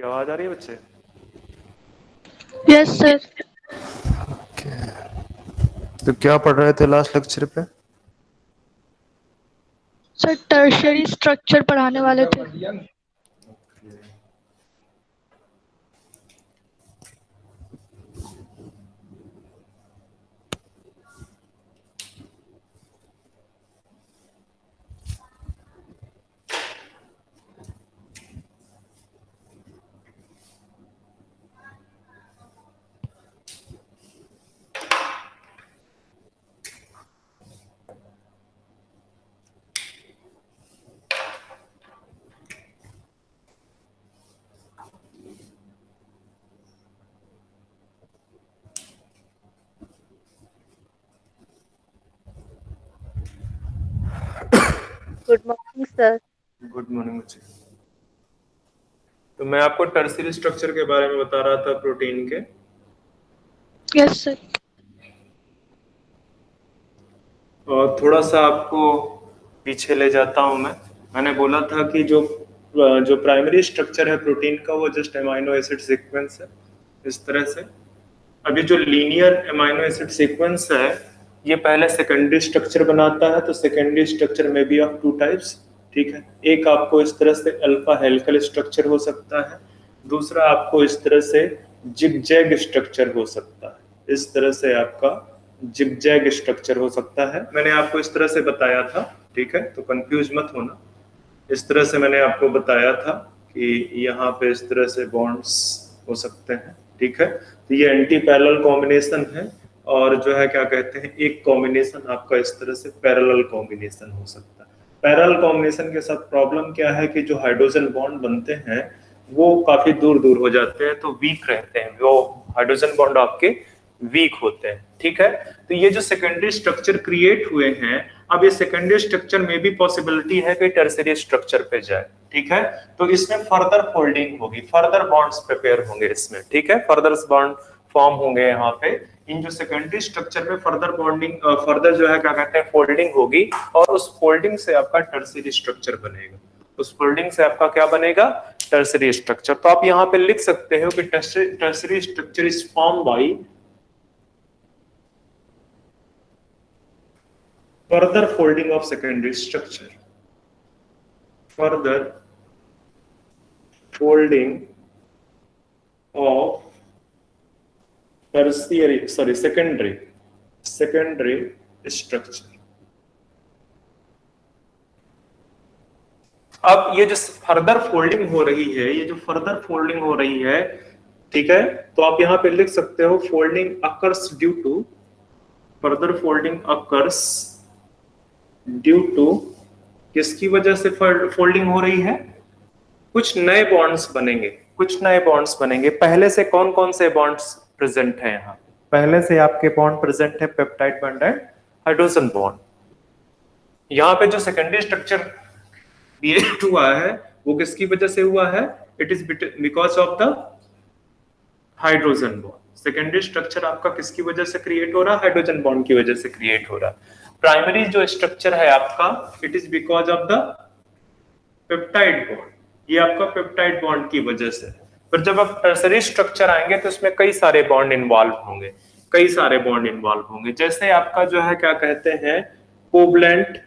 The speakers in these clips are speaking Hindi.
आवाज आ रही है बच्चे? Yes sir. तो क्या पढ़ रहे थे लास्ट लेक्चर पे? सर टर्शियरी स्ट्रक्चर पढ़ाने वाले थे। Good morning sir. Good morning बच्चे। तो मैं आपको टर्शियरी स्ट्रक्चर के बारे में बता रहा था प्रोटीन के। Yes sir. और थोड़ा सा आपको पीछे ले जाता हूं मैंने बोला था कि जो प्राइमरी स्ट्रक्चर है प्रोटीन का वो जस्ट अमाइनो एसिड सीक्वेंस है, इस तरह से। अभी जो लीनियर अमाइनो एसिड सीक्वेंस है ये पहले सेकेंडरी स्ट्रक्चर बनाता है, तो सेकेंडरी स्ट्रक्चर में भी ऑफ टू टाइप्स, ठीक है। एक आपको इस तरह से अल्फा हेलिकल स्ट्रक्चर हो सकता है, दूसरा आपको इस तरह से जिगजैग स्ट्रक्चर हो सकता है। इस तरह से आपका जिगजैग स्ट्रक्चर हो सकता है, मैंने आपको इस तरह से बताया था, ठीक है, तो कंफ्यूज मत होना। इस तरह से मैंने आपको बताया था कि यहाँ पे इस तरह से बॉन्ड्स हो सकते हैं, ठीक है। तो ये एंटी पैरेलल कॉम्बिनेशन है, और जो है क्या कहते हैं, एक कॉम्बिनेशन आपका इस तरह से पैरेलल कॉम्बिनेशन हो सकता है। पैरेलल कॉम्बिनेशन के साथ प्रॉब्लम क्या है कि जो हाइड्रोजन बॉन्ड बनते हैं वो काफी दूर दूर हो जाते हैं, तो वीक रहते हैं, वो हाइड्रोजन बॉन्ड आपके वीक होते हैं, ठीक है। तो ये जो सेकेंडरी स्ट्रक्चर क्रिएट हुए हैं, अब ये सेकेंडरी स्ट्रक्चर में भी पॉसिबिलिटी है कि टर्शियरी स्ट्रक्चर पे जाए, ठीक है। तो इसमें फर्दर फोल्डिंग होगी, फर्दर बॉन्ड्स प्रिपेयर होंगे इसमें, ठीक है, फर्दर बॉन्ड फॉर्म होंगे यहाँ पे। इन जो सेकेंडरी स्ट्रक्चर में फर्दर बॉन्डिंग, फर्दर जो है क्या कहते हैं फोल्डिंग होगी, और उस फोल्डिंग से आपका टर्शियरी स्ट्रक्चर बनेगा। उस फोल्डिंग से आपका क्या बनेगा? Tertiary structure. तो आप यहाँ पे लिख सकते हो कि tertiary structure is form by further folding of secondary structure, further folding of secondary structure। अब ये जो फर्दर फोल्डिंग हो रही है, ये जो फर्दर फोल्डिंग हो रही है, ठीक है, तो आप यहां पे लिख सकते हो folding occurs due to, further folding occurs due to, किसकी वजह से फोल्डिंग हो रही है? कुछ नए बॉन्ड्स बनेंगे, कुछ नए बॉन्ड्स बनेंगे। पहले से कौन कौन से बॉन्ड्स प्रेजेंट है यहाँ? पहले से आपके बॉन्ड प्रेजेंट है peptide bond and hydrogen bond. यहाँ पे जो सेकेंडरी स्ट्रक्चर क्रिएट हुआ है वो किसकी वजह से हुआ है? It is because of the hydrogen bond. Secondary structure आपका किसकी वजह से क्रिएट हो रहा है? हाइड्रोजन बॉन्ड की वजह से क्रिएट हो रहा है। प्राइमरी जो स्ट्रक्चर है आपका, it is because of the peptide bond, ये आपका पेप्टाइड बॉन्ड की वजह से। पर जब आप टर्शियरी स्ट्रक्चर आएंगे तो इसमें कई सारे बॉन्ड इन्वॉल्व होंगे, कई सारे बॉन्ड इन्वॉल्व होंगे। जैसे आपका जो है क्या कहते हैं कोवलेंट।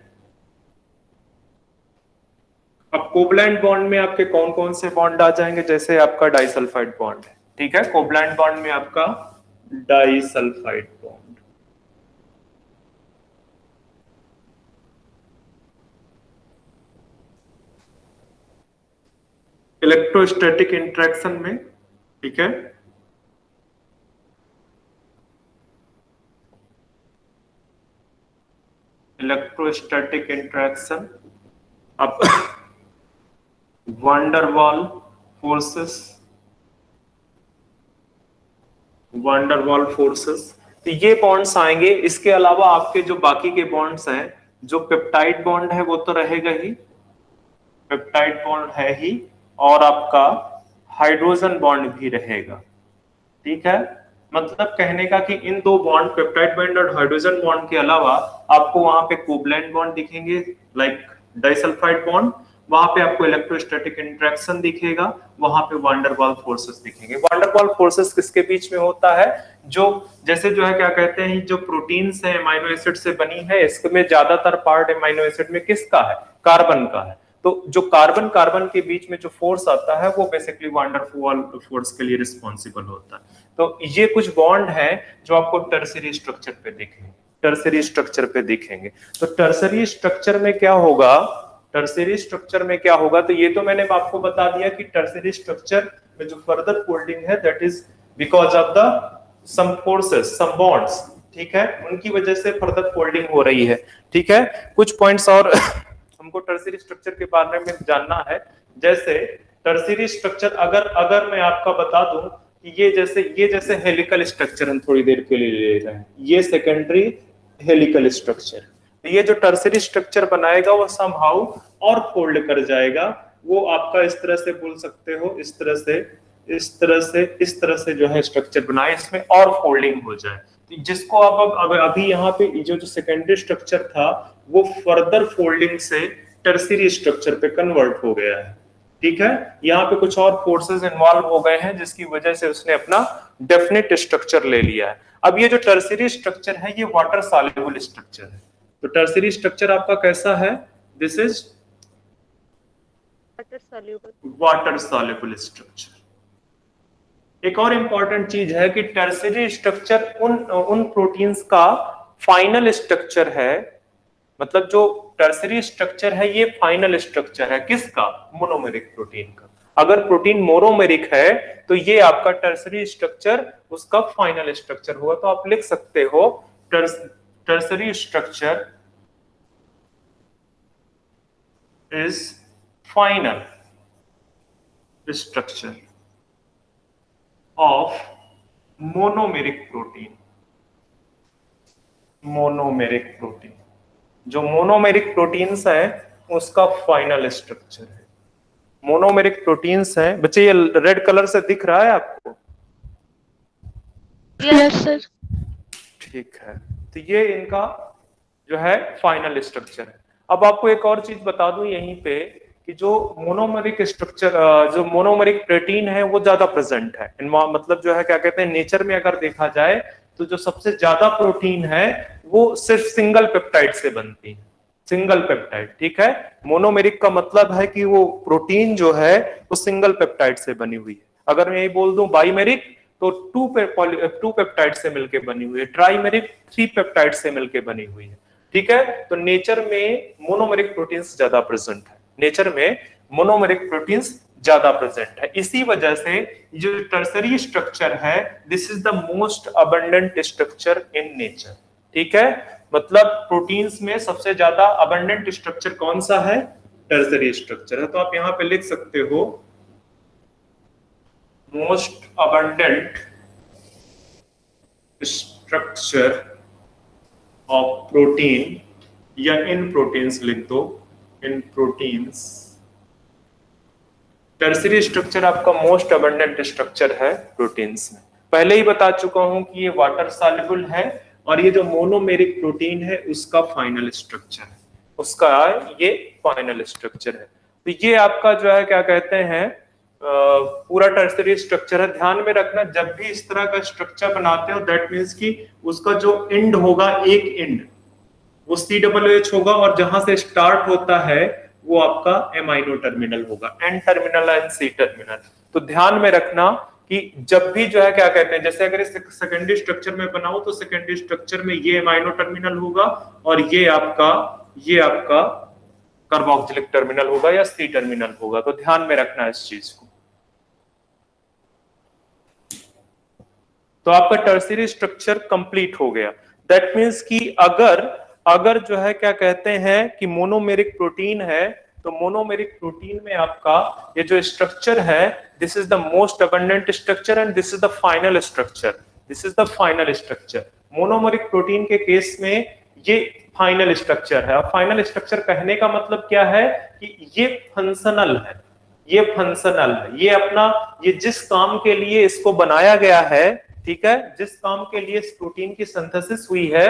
अब कोवलेंट बॉन्ड में आपके कौन कौन से बॉन्ड आ जाएंगे? जैसे आपका डाइसल्फाइड बॉन्ड है, ठीक है, कोवलेंट बॉन्ड में आपका डाइसल्फाइड बॉन्ड, इलेक्ट्रोस्टैटिक इंटरेक्शन में, ठीक है, इलेक्ट्रोस्टैटिक इंटरेक्शन, अब वंडरवॉल फोर्सेस, वंडरवॉल फोर्सेस, तो ये बॉन्ड्स आएंगे। इसके अलावा आपके जो बाकी के बॉन्ड्स हैं, जो पेप्टाइड बॉन्ड है वो तो रहेगा ही, पेप्टाइड बॉन्ड है ही, और आपका हाइड्रोजन बॉन्ड भी रहेगा, ठीक है। मतलब कहने का कि इन दो बॉन्ड पेप्टाइड बॉन्ड और हाइड्रोजन बॉन्ड के अलावा आपको वहां पे कोवलेंट बॉन्ड दिखेंगे लाइक डाइसल्फाइड बॉन्ड, वहां पे आपको इलेक्ट्रोस्टैटिक इंटरेक्शन दिखेगा, वहां पे वांडरवाल फोर्सेस दिखेंगे। वांडरवाल फोर्सेस किसके बीच में होता है? जो जैसे जो है क्या कहते हैं, जो प्रोटीन्स है अमीनो एसिड से बनी है, इसमें ज्यादातर पार्ट अमीनो एसिड में किसका है? कार्बन का है। तो जो कार्बन कार्बन के बीच में जो फोर्स आता है वो बेसिकली वांडरवाल फोर्स के लिए रिस्पॉन्सिबल होता है। तो ये कुछ बॉन्ड है जो आपको टर्शियरी स्ट्रक्चर पे दिखेंगे, टर्शियरी स्ट्रक्चर पे दिखेंगे। तो टर्शियरी स्ट्रक्चर में क्या होगा? टर्शियरी स्ट्रक्चर में क्या होगा? तो ये तो मैंने आपको बता दिया कि टर्शियरी स्ट्रक्चर में जो फर्दर फोल्डिंग है that is because of the some forces, some bonds, ठीक है, उनकी वजह से फर्दर फोल्डिंग हो रही है। ठीक है, कुछ पॉइंट्स और हमको टर्शियरी स्ट्रक्चर के बारे में जानना है। जैसे टर्शियरी स्ट्रक्चर अगर मैं आपका बता दूं कि ये जैसे हेलिकल स्ट्रक्चर हम थोड़ी देर के लिए ले रहे हैं, ये सेकेंडरी हेलिकल स्ट्रक्चर। तो ये जो टर्शियरी स्ट्रक्चर बनाएगा वो समहाउ और फोल्ड कर जाएगा। वो आपका इस तरह से बोल सकते हो, इस तरह से जो है स्ट्रक्चर बनाए, इसमें और फोल्डिंग हो जाए। तो जिसको अब अभी यहाँ पे जो सेकेंडरी स्ट्रक्चर था वो फर्दर फोल्डिंग से टर्शियरी स्ट्रक्चर पे कन्वर्ट हो गया है। ठीक है, यहाँ पे कुछ और फोर्सेस इन्वॉल्व हो गए हैं जिसकी वजह से उसने अपना डेफिनेट स्ट्रक्चर ले लिया है। अब ये जो टर्शियरी स्ट्रक्चर है ये वाटर सॉल्युबल स्ट्रक्चर है। तो टर्शियरी स्ट्रक्चर आपका कैसा है? This is water soluble structure. एक और इंपॉर्टेंट चीज है कि टर्शियरी स्ट्रक्चर उन प्रोटीन्स का फाइनल स्ट्रक्चर है। मतलब जो टर्शियरी स्ट्रक्चर है ये फाइनल स्ट्रक्चर है किसका? मोनोमेरिक प्रोटीन का। अगर प्रोटीन मोनोमेरिक है तो ये आपका टर्शियरी स्ट्रक्चर उसका फाइनल स्ट्रक्चर होगा। तो आप लिख सकते हो tertiary structure is final structure of monomeric protein. Monomeric protein, जो मोनोमेरिक प्रोटीन्स है उसका फाइनल स्ट्रक्चर है। मोनोमेरिक प्रोटीन्स है बच्चे, ये रेड कलर से दिख रहा है आपको? Yes sir. ठीक है, तो ये इनका जो है फाइनल स्ट्रक्चर है। अब आपको एक और चीज बता दूं यहीं पे कि जो मोनोमेरिक स्ट्रक्चर, जो मोनोमेरिक प्रोटीन है वो ज्यादा प्रेजेंट है। मतलब जो है क्या कहते हैं, नेचर में अगर देखा जाए तो जो सबसे ज्यादा प्रोटीन है वो सिर्फ सिंगल पेप्टाइड से बनती है, सिंगल पेप्टाइड। ठीक है, मोनोमेरिक का मतलब है कि वो प्रोटीन जो है वो सिंगल पेप्टाइड से बनी हुई है। अगर मैं यही बोल दूं बाइमेरिक तो टू पेप्टाइड से मिलकर बनी हुई है, ट्राइमेरिक 3 पेप्टाइड से मिलकर बनी हुई है। ठीक है, तो नेचर में मोनोमेरिक प्रोटीन्स ज्यादा प्रेजेंट है, नेचर में मोनोमेरिक प्रोटीन्स ज्यादा प्रेजेंट है। इसी वजह से जो टर्शियरी स्ट्रक्चर है this is the most abundant structure in nature. ठीक है, मतलब प्रोटीन्स में सबसे ज्यादा अबंडेंट स्ट्रक्चर कौन सा है? टर्शियरी स्ट्रक्चर है। तो आप यहां पे लिख सकते हो most abundant structure of protein, या इन प्रोटीन्स लिख दो, इन प्रोटीन्स। टर्शियरी स्ट्रक्चर आपका मोस्ट अबंडेंट स्ट्रक्चर है प्रोटीन्स में। पहले ही बता चुका हूं कि ये वाटर सॉल्युबल है और ये जो मोनोमेरिक प्रोटीन है उसका फाइनल स्ट्रक्चर है, उसका ये फाइनल स्ट्रक्चर है। तो ये आपका जो है क्या कहते हैं पूरा टर्शियरी स्ट्रक्चर है। ध्यान में रखना जब भी इस तरह का स्ट्रक्चर बनाते हो दैट मीन्स कि उसका जो एंड होगा, एक एंड वो COOH होगा और जहां से स्टार्ट होता है वो आपका एमाइनो टर्मिनल होगा, N terminal and C terminal. तो ध्यान में रखना कि जब भी जो है क्या कहते हैं, जैसे अगर इस सेकेंडरी स्ट्रक्चर में बनाओ तो सेकेंडरी स्ट्रक्चर में ये एमाइनो टर्मिनल होगा और ये आपका कार्बोक्सिलिक टर्मिनल होगा या C टर्मिनल होगा। तो ध्यान में रखना इस चीज को। तो आपका टर्शियरी स्ट्रक्चर कंप्लीट हो गया। दैट मीन्स कि अगर जो है क्या कहते हैं कि मोनोमेरिक प्रोटीन है तो मोनोमेरिक प्रोटीन में आपका ये जो स्ट्रक्चर है this is the most abundant structure and this is the final structure, this is the final structure. Monomeric protein के केस में ये फाइनल स्ट्रक्चर है। और फाइनल स्ट्रक्चर कहने का मतलब क्या है कि ये फंक्शनल है, ये फंक्शनल है, ये अपना ये जिस काम के लिए इसको बनाया गया है, ठीक है, जिस काम के लिए इस प्रोटीन की सिंथेसिस हुई है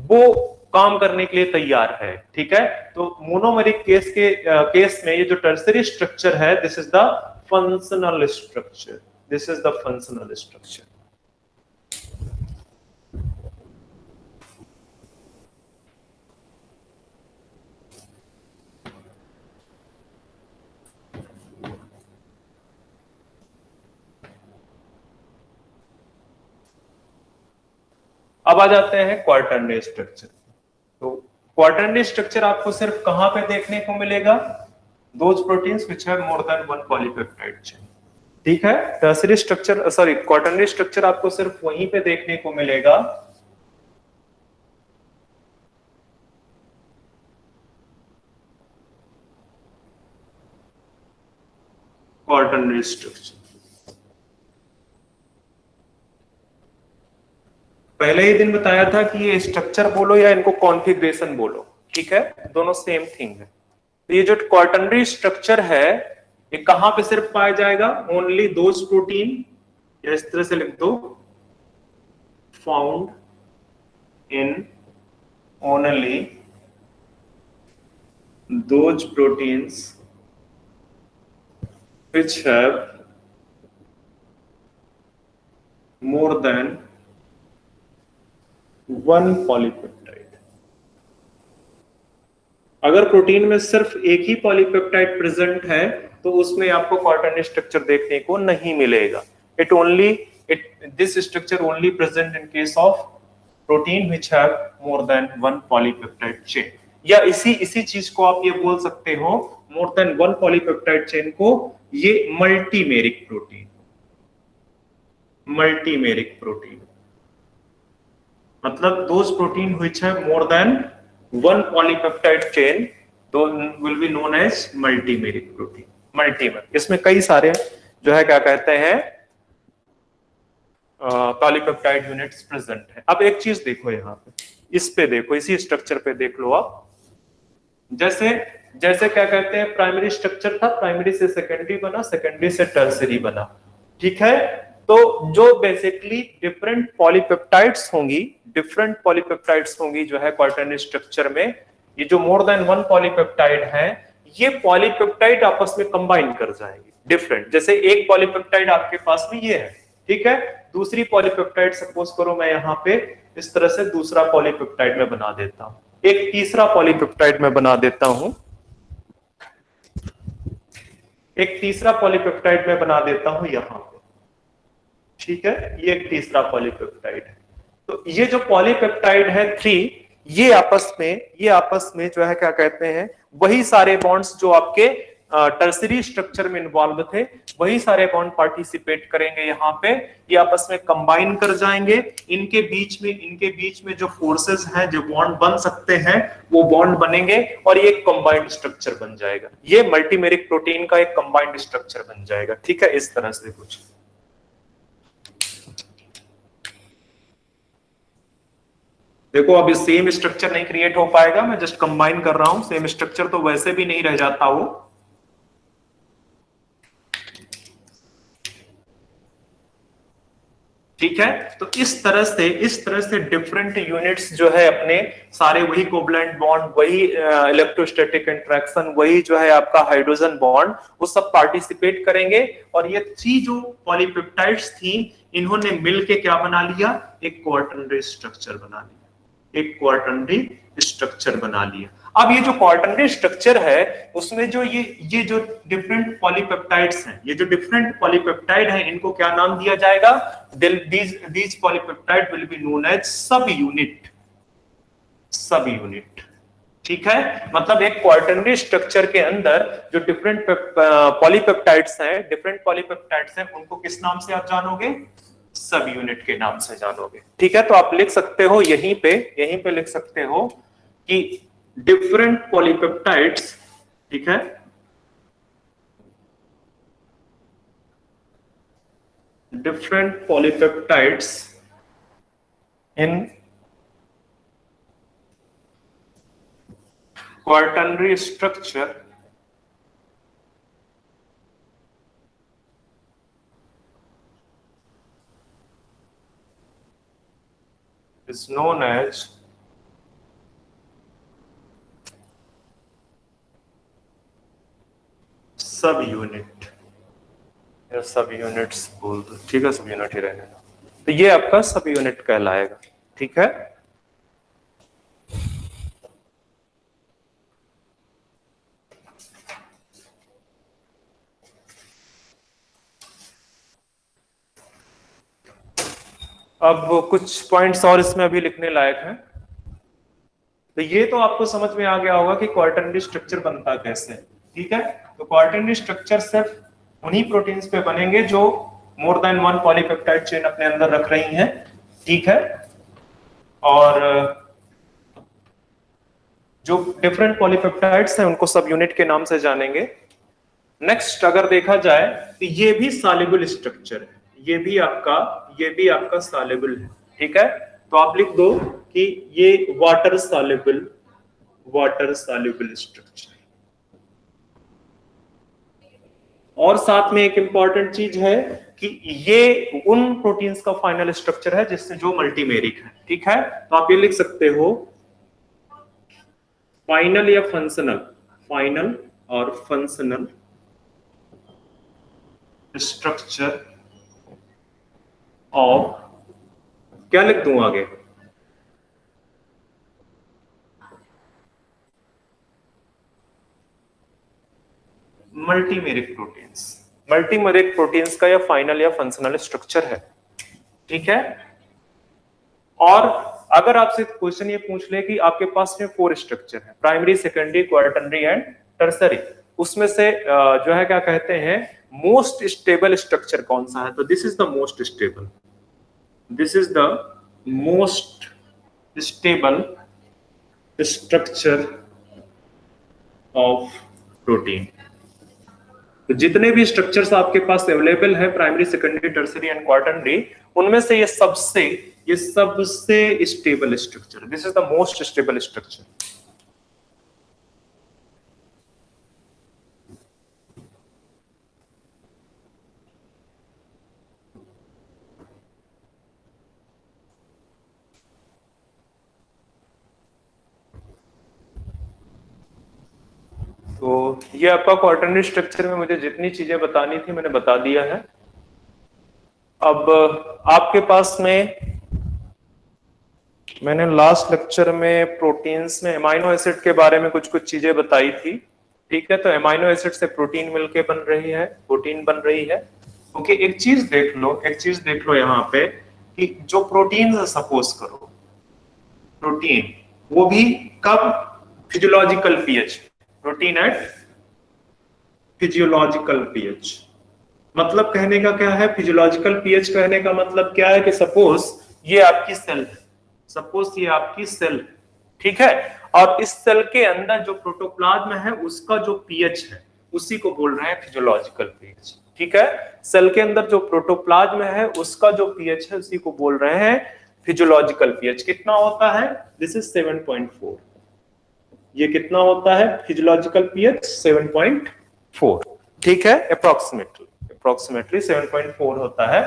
वो काम करने के लिए तैयार है। ठीक है, तो मोनोमेरिक केस में ये जो टर्सरी स्ट्रक्चर है, this is the functional structure, this is the functional structure. अब आ जाते हैं क्वार्टरनरी स्ट्रक्चर। तो क्वार्टरनरी स्ट्रक्चर आपको सिर्फ कहां पे देखने को मिलेगा? Those proteins which have more than one polypeptide chain. ठीक है, tertiary structure sorry quaternary structure आपको सिर्फ वहीं पे देखने को मिलेगा क्वार्टरनरी स्ट्रक्चर। पहले ही दिन बताया था कि ये स्ट्रक्चर बोलो या इनको कॉन्फ़िगरेशन बोलो, ठीक है, दोनों सेम थिंग है। तो ये जो क्वार्टरनरी स्ट्रक्चर है ये कहां पे सिर्फ पाया जाएगा? ओनली दोज प्रोटीन, या इस तरह से लिख दो, found in only those proteins which have more than one polypeptide। अगर प्रोटीन में सिर्फ एक ही पॉलीपेप्टाइड प्रेजेंट है तो उसमें आपको क्वार्टरनरी स्ट्रक्चर देखने को नहीं मिलेगा। This structure only present in case of protein which have more than one polypeptide chain। या इसी चीज को आप ये बोल सकते हो, more than one polypeptide chain को ये मल्टीमेरिक प्रोटीन, मल्टीमेरिक प्रोटीन मतलब those protein which have more than one polypeptide chain will be known as multimeric protein. Multimer, इसमें कई सारे जो है क्या कहते हैं पॉलीपेप्टाइड यूनिट्स प्रेजेंट है। अब एक चीज देखो, यहाँ पे इस पे देखो, इसी स्ट्रक्चर पे देख लो आप, जैसे क्या कहते हैं प्राइमरी स्ट्रक्चर था, प्राइमरी से सेकेंडरी बना, सेकेंडरी से टर्सरी बना। ठीक है, तो जो बेसिकली डिफरेंट पॉलीपेप्टाइड्स होंगी जो है क्वार्टरनरी स्ट्रक्चर में, ये जो मोर देन वन पॉलीपेप्टाइड है, ये पॉलीपेप्टाइड आपस में कंबाइन कर जाएंगे डिफरेंट। जैसे एक पॉलीपेप्टाइड आपके पास में ये है, ठीक है, दूसरी पॉलीपेप्टाइड सपोज करो मैं यहाँ पे इस तरह से दूसरा पॉलीपेप्टाइड में बना देता हूं, एक तीसरा पॉलीपेप्टाइड में बना देता हूं, एक तीसरा पॉलीपेप्टाइड में बना देता हूं यहां पे। ठीक है, ये एक तीसरा पॉलीपेप्टाइड है। तो ये जो पॉलीपेप्टाइड है 3, ये आपस में जो है क्या कहते हैं, वही सारे बॉन्ड्स जो आपके टर्सरी स्ट्रक्चर में इन्वॉल्व थे, वही सारे बॉन्ड पार्टिसिपेट करेंगे यहाँ पे, ये आपस में कंबाइन कर जाएंगे। इनके बीच में जो फोर्सेस हैं, जो बॉन्ड बन सकते हैं, वो बॉन्ड बनेंगे और ये एक कंबाइंड स्ट्रक्चर बन जाएगा। ये मल्टीमेरिक प्रोटीन का एक कंबाइंड स्ट्रक्चर बन जाएगा। ठीक है, इस तरह से कुछ। देखो अब सेम स्ट्रक्चर नहीं क्रिएट हो पाएगा, मैं जस्ट कंबाइन कर रहा हूं, सेम स्ट्रक्चर तो वैसे भी नहीं रह जाता वो। ठीक है, तो इस तरह से डिफरेंट यूनिट्स जो है अपने सारे वही कोवलेंट बॉन्ड, वही इलेक्ट्रोस्टैटिक इंटरेक्शन, वही जो है आपका हाइड्रोजन बॉन्ड, वो सब पार्टिसिपेट करेंगे। और ये 3 जो पॉलीपेप्टाइड्स थी, इन्होंने मिलके क्या बना लिया? एक क्वार्टरनरी स्ट्रक्चर बना लिया, एक क्वार्टरनरी स्ट्रक्चर बना लिया। अब ये जो क्वार्टरनरी स्ट्रक्चर है, उसमें जो ये जो डिफरेंट पॉलीपेप्टाइड्स हैं, ये जो डिफरेंट पॉलीपेप्टाइड हैं, इनको क्या नाम दिया जाएगा? These polypeptide will be known as subunit, subunit. ठीक है, मतलब एक क्वार्टरनरी स्ट्रक्चर के अंदर जो डिफरेंट पॉलीपेप्टाइड्स हैं, उनको किस नाम से आप जानोगे? सब यूनिट के नाम से जानोगे। ठीक है, तो आप लिख सकते हो यहीं पे लिख सकते हो कि डिफरेंट पॉलीपेप्टाइड्स, ठीक है, different polypeptides in quaternary structure is known as सब यूनिट या सब यूनिट्स बोल दो, ठीक है, सब यूनिट ही रहने दो। तो ये आपका सब यूनिट कहलाएगा, ठीक है। अब कुछ पॉइंट्स और इसमें अभी लिखने लायक हैं। तो ये तो आपको समझ में आ गया होगा कि क्वार्टरनरी स्ट्रक्चर बनता कैसे, ठीक है। तो क्वार्टरनरी स्ट्रक्चर सिर्फ उन्हीं प्रोटीन्स पे बनेंगे जो मोर देन वन पॉलीपेप्टाइड चेन अपने अंदर रख रही हैं, ठीक है। और जो डिफरेंट पॉलीपेप्टाइड्स हैं उनको सब यूनिट के नाम से जानेंगे। नेक्स्ट अगर देखा जाए तो ये भी सॉल्युबल स्ट्रक्चर है, ये भी आपका सॉल्युबल है, ठीक है। तो आप लिख दो कि ये वाटर सॉल्युबल स्ट्रक्चर। और साथ में एक इंपॉर्टेंट चीज है कि ये उन प्रोटीन्स का फाइनल स्ट्रक्चर है जिससे जो मल्टीमेरिक है, ठीक है। तो आप ये लिख सकते हो फाइनल या फंक्शनल, फाइनल और फंक्शनल स्ट्रक्चर ऑफ, क्या लिख दूं आगे, मल्टीमेरिक प्रोटीन्स। मल्टीमेरिक प्रोटीन्स का या फाइनल या फंक्शनल स्ट्रक्चर है, ठीक है। और अगर आपसे क्वेश्चन ये पूछ ले कि आपके पास में 4 स्ट्रक्चर है, primary, secondary, quaternary and tertiary, उसमें से जो है क्या कहते हैं मोस्ट स्टेबल स्ट्रक्चर कौन सा है, तो this is the most stable, this is the most stable structure of protein. तो जितने भी स्ट्रक्चर्स आपके पास अवेलेबल है primary, secondary, tertiary and quaternary, उनमें से ये सबसे stable structure, this is the most stable structure. तो ये आपका क्वार्टरनरी स्ट्रक्चर में मुझे जितनी चीजें बतानी थी मैंने बता दिया है। अब आपके पास में मैंने लास्ट लेक्चर में प्रोटीन्स में अमीनो एसिड के बारे में कुछ चीजें बताई थी, ठीक है। तो अमीनो एसिड से प्रोटीन मिलके बन रही है, प्रोटीन बन रही है, ओके। एक चीज देख लो यहाँ पे कि जो प्रोटीन सपोज करो, प्रोटीन वो भी कब, physiological pH, protein at physiological pH. मतलब कहने का क्या है, फिजियोलॉजिकल पीएच कहने का मतलब क्या है कि सपोज ये आपकी सेल है, सपोज ये आपकी सेल है, ठीक है। और इस सेल के अंदर जो प्रोटोप्लाज्म है उसका जो पीएच है उसी को बोल रहे हैं फिजियोलॉजिकल पीएच, ठीक है। सेल के अंदर जो प्रोटोप्लाज्म है उसका जो पीएच है उसी को बोल रहे हैं फिजियोलॉजिकल पीएच। कितना होता है, दिस इज 7.4। ये कितना होता है फिजियोलॉजिकल पीएच, 7.4, ठीक है। अप्रोक्सीमेटली 7.4 होता है।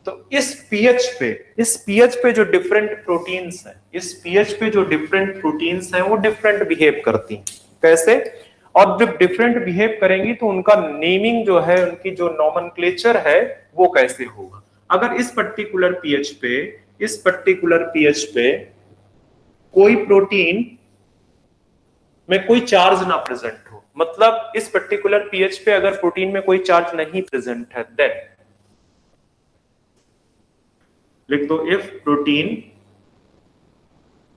तो इस पीएच पे जो डिफरेंट प्रोटीन्स हैं, इस पीएच पे जो डिफरेंट प्रोटीन्स हैं वो डिफरेंट बिहेव करती हैं। कैसे? और जब डिफरेंट बिहेव करेंगी तो उनका नेमिंग जो है, उनकी जो नॉमेनक्लेचर है वो कैसे होगा। अगर इस पर्टिकुलर पीएच पे कोई प्रोटीन में कोई चार्ज ना प्रेजेंट हो, मतलब इस पर्टिकुलर पीएच पे अगर प्रोटीन में कोई चार्ज नहीं प्रेजेंट है, देन लिख दो if protein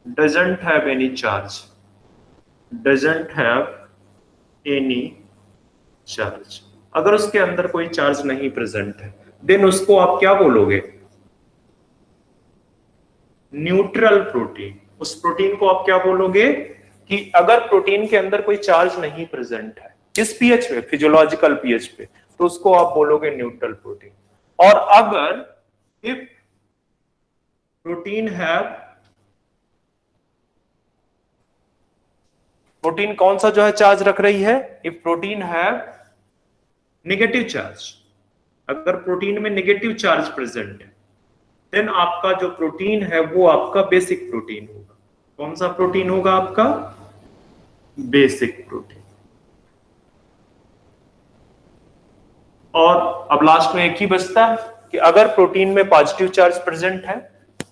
doesn't have any charge, अगर उसके अंदर कोई चार्ज नहीं प्रेजेंट है, देन उसको आप क्या बोलोगे, न्यूट्रल प्रोटीन। उस प्रोटीन को आप क्या बोलोगे कि अगर प्रोटीन के अंदर कोई चार्ज नहीं प्रेजेंट है इस पीएच पे, फिजियोलॉजिकल पीएच पे, तो उसको आप बोलोगे न्यूट्रल प्रोटीन। और अगर इफ प्रोटीन कौन सा जो है चार्ज रख रही है, if protein have negative charge, अगर प्रोटीन में नेगेटिव चार्ज प्रेजेंट है, देन आपका जो प्रोटीन है वो आपका बेसिक प्रोटीन होगा। कौन सा प्रोटीन होगा आपका? Basic protein. और अब लास्ट में एक ही बचता है कि अगर प्रोटीन में पॉजिटिव चार्ज प्रेजेंट है,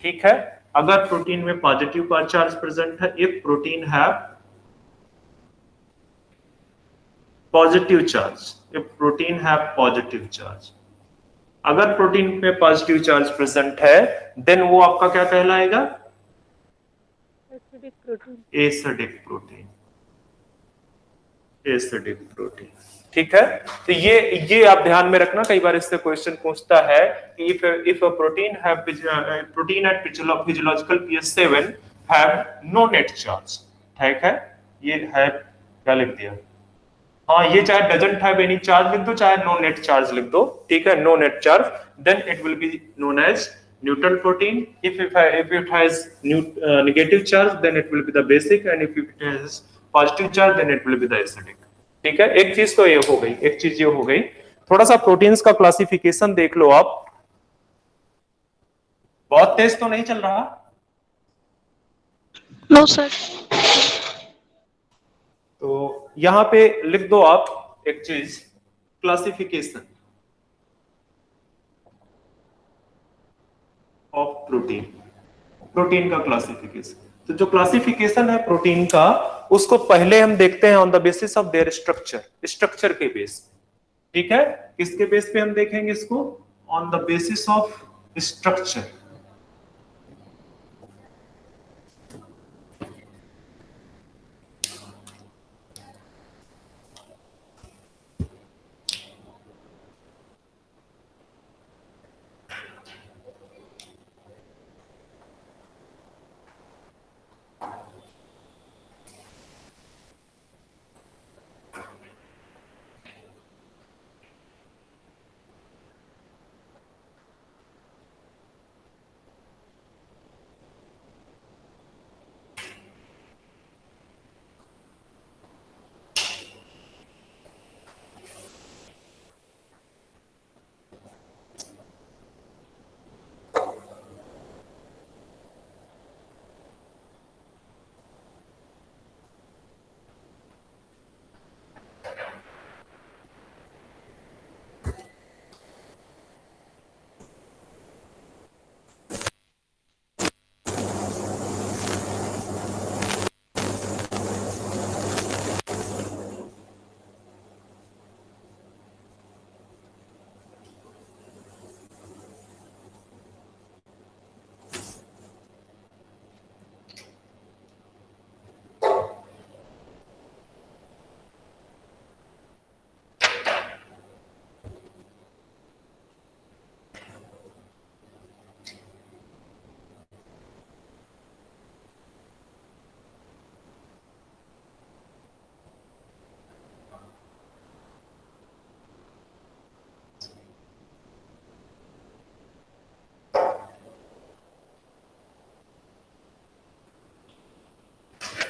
ठीक है, अगर प्रोटीन में पॉजिटिव चार्ज प्रेजेंट है, if protein have positive charge, if protein have positive charge, अगर प्रोटीन में पॉजिटिव चार्ज प्रेजेंट है, देन वो आपका क्या कहलाएगा? Acidic protein. Acidic protein, acidic protein, ठीक है। तो ये आप ध्यान में रखना, कई बार इससे क्वेश्चन पूछता है कि if a protein have protein at physiological pH 7 have no net charge, ठीक है, ये है क्या लिख दिया? हाँ, ये चाहे डजंट हैव एनी चार्ज लिख दो, चाहे नो नेट चार्ज लिख दो, ठीक है, no net charge, then it will be known as neutral protein. If it has negative charge then it will be the basic, and if it has positive charge then it will be the acidic, ठीक है। एक चीज तो ये हो गई, एक चीज ये हो गई। थोड़ा सा प्रोटीन्स का क्लासिफिकेशन देख लो आप। बहुत तेज तो नहीं चल रहा? No sir. तो यहां पे लिख दो आप एक चीज, क्लासिफिकेशन ऑफ प्रोटीन, प्रोटीन का क्लासिफिकेशन। तो जो क्लासिफिकेशन है प्रोटीन का, उसको पहले हम देखते हैं on the basis of their structure, structure के बेस, ठीक है। किसके बेस पे हम देखेंगे इसको? On the basis of structure.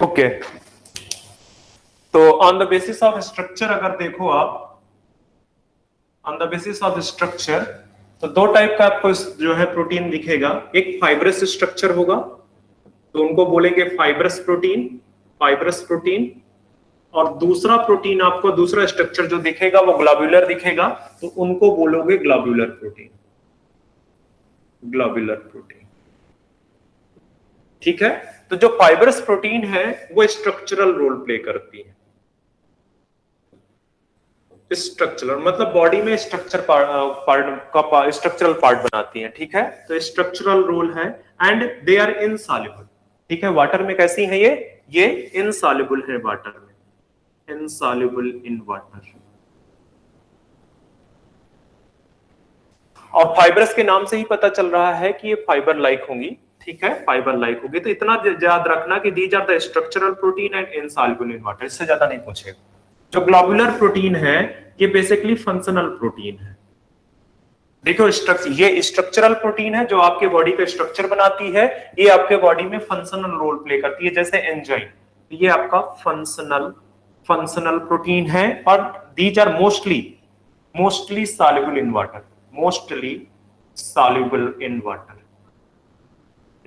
Okay, तो on the basis of structure अगर देखो आप, on the basis of structure, तो दो टाइप का आपको जो है प्रोटीन दिखेगा। एक फाइब्रस स्ट्रक्चर होगा, तो उनको बोलेंगे फाइब्रस प्रोटीन, फाइब्रस प्रोटीन। और दूसरा प्रोटीन आपको, दूसरा स्ट्रक्चर जो दिखेगा वो ग्लोब्यूलर दिखेगा, तो उनको बोलोगे ग्लोब्यूलर प्रोटीन, ग्लोब्यूलर प्रोटीन, ठीक है। तो जो फाइब्रस प्रोटीन है वो स्ट्रक्चरल रोल प्ले करती है। स्ट्रक्चरल मतलब बॉडी में स्ट्रक्चर पार्ट स्ट्रक्चरल पार्ट बनाती है, ठीक है। तो स्ट्रक्चरल रोल है, एंड दे आर इनसॉल्युबल, ठीक है। वाटर में कैसी है ये इनसॉल्युबल है वाटर में, इनसॉल्युबल इन वाटर। और फाइब्रस के नाम से ही पता चल रहा है कि ये फाइबर लाइक होंगी, ठीक है, फाइबर लाइक होगी। तो इतना याद रखना कि these are the structural protein and insoluble in water, इससे ज्यादा नहीं पूछेगा। जो ग्लोबुलर प्रोटीन है ये बेसिकली फंक्शनल प्रोटीन है। देखो ये स्ट्रक्चरल प्रोटीन है जो आपके बॉडी का स्ट्रक्चर बनाती है, ये आपके बॉडी में फंक्शनल रोल प्ले करती है, जैसे एंजाइम, ये आपका फंक्शनल प्रोटीन है। और these are mostly soluble in water, mostly soluble in water,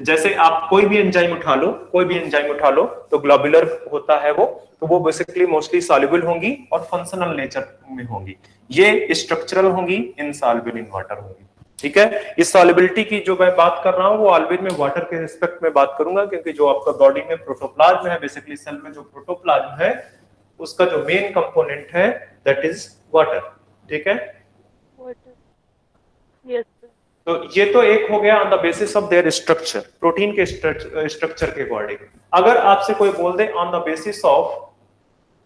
जैसे आप कोई भी एंजाइम उठा लो, कोई भी एंजाइम उठा लो, तो ग्लोबुलर होता है वो, तो वो बेसिकली मोस्टली सॉल्युबल होंगी और फंक्शनल नेचर में होंगी। ये स्ट्रक्चरल होंगी, इनसॉल्युबल इन वाटर होंगी। ठीक है, इस सॉल्युबिलिटी की जो मैं बात कर रहा हूं वो ऑलवेज में वाटर के रिस्पेक्ट में बात करूंगा, क्योंकि जो आपका बॉडी में प्रोटोप्लाज्म है, बेसिकली सेल में जो प्रोटोप्लाज्म है उसका जो मेन कंपोनेंट है दैट इज वाटर। ठीक है, Water. Yes, sir. तो ये तो एक हो गया on the basis of their structure, protein के स्ट्रक्चर के अकॉर्डिंग। अगर आपसे कोई बोल दे on the basis of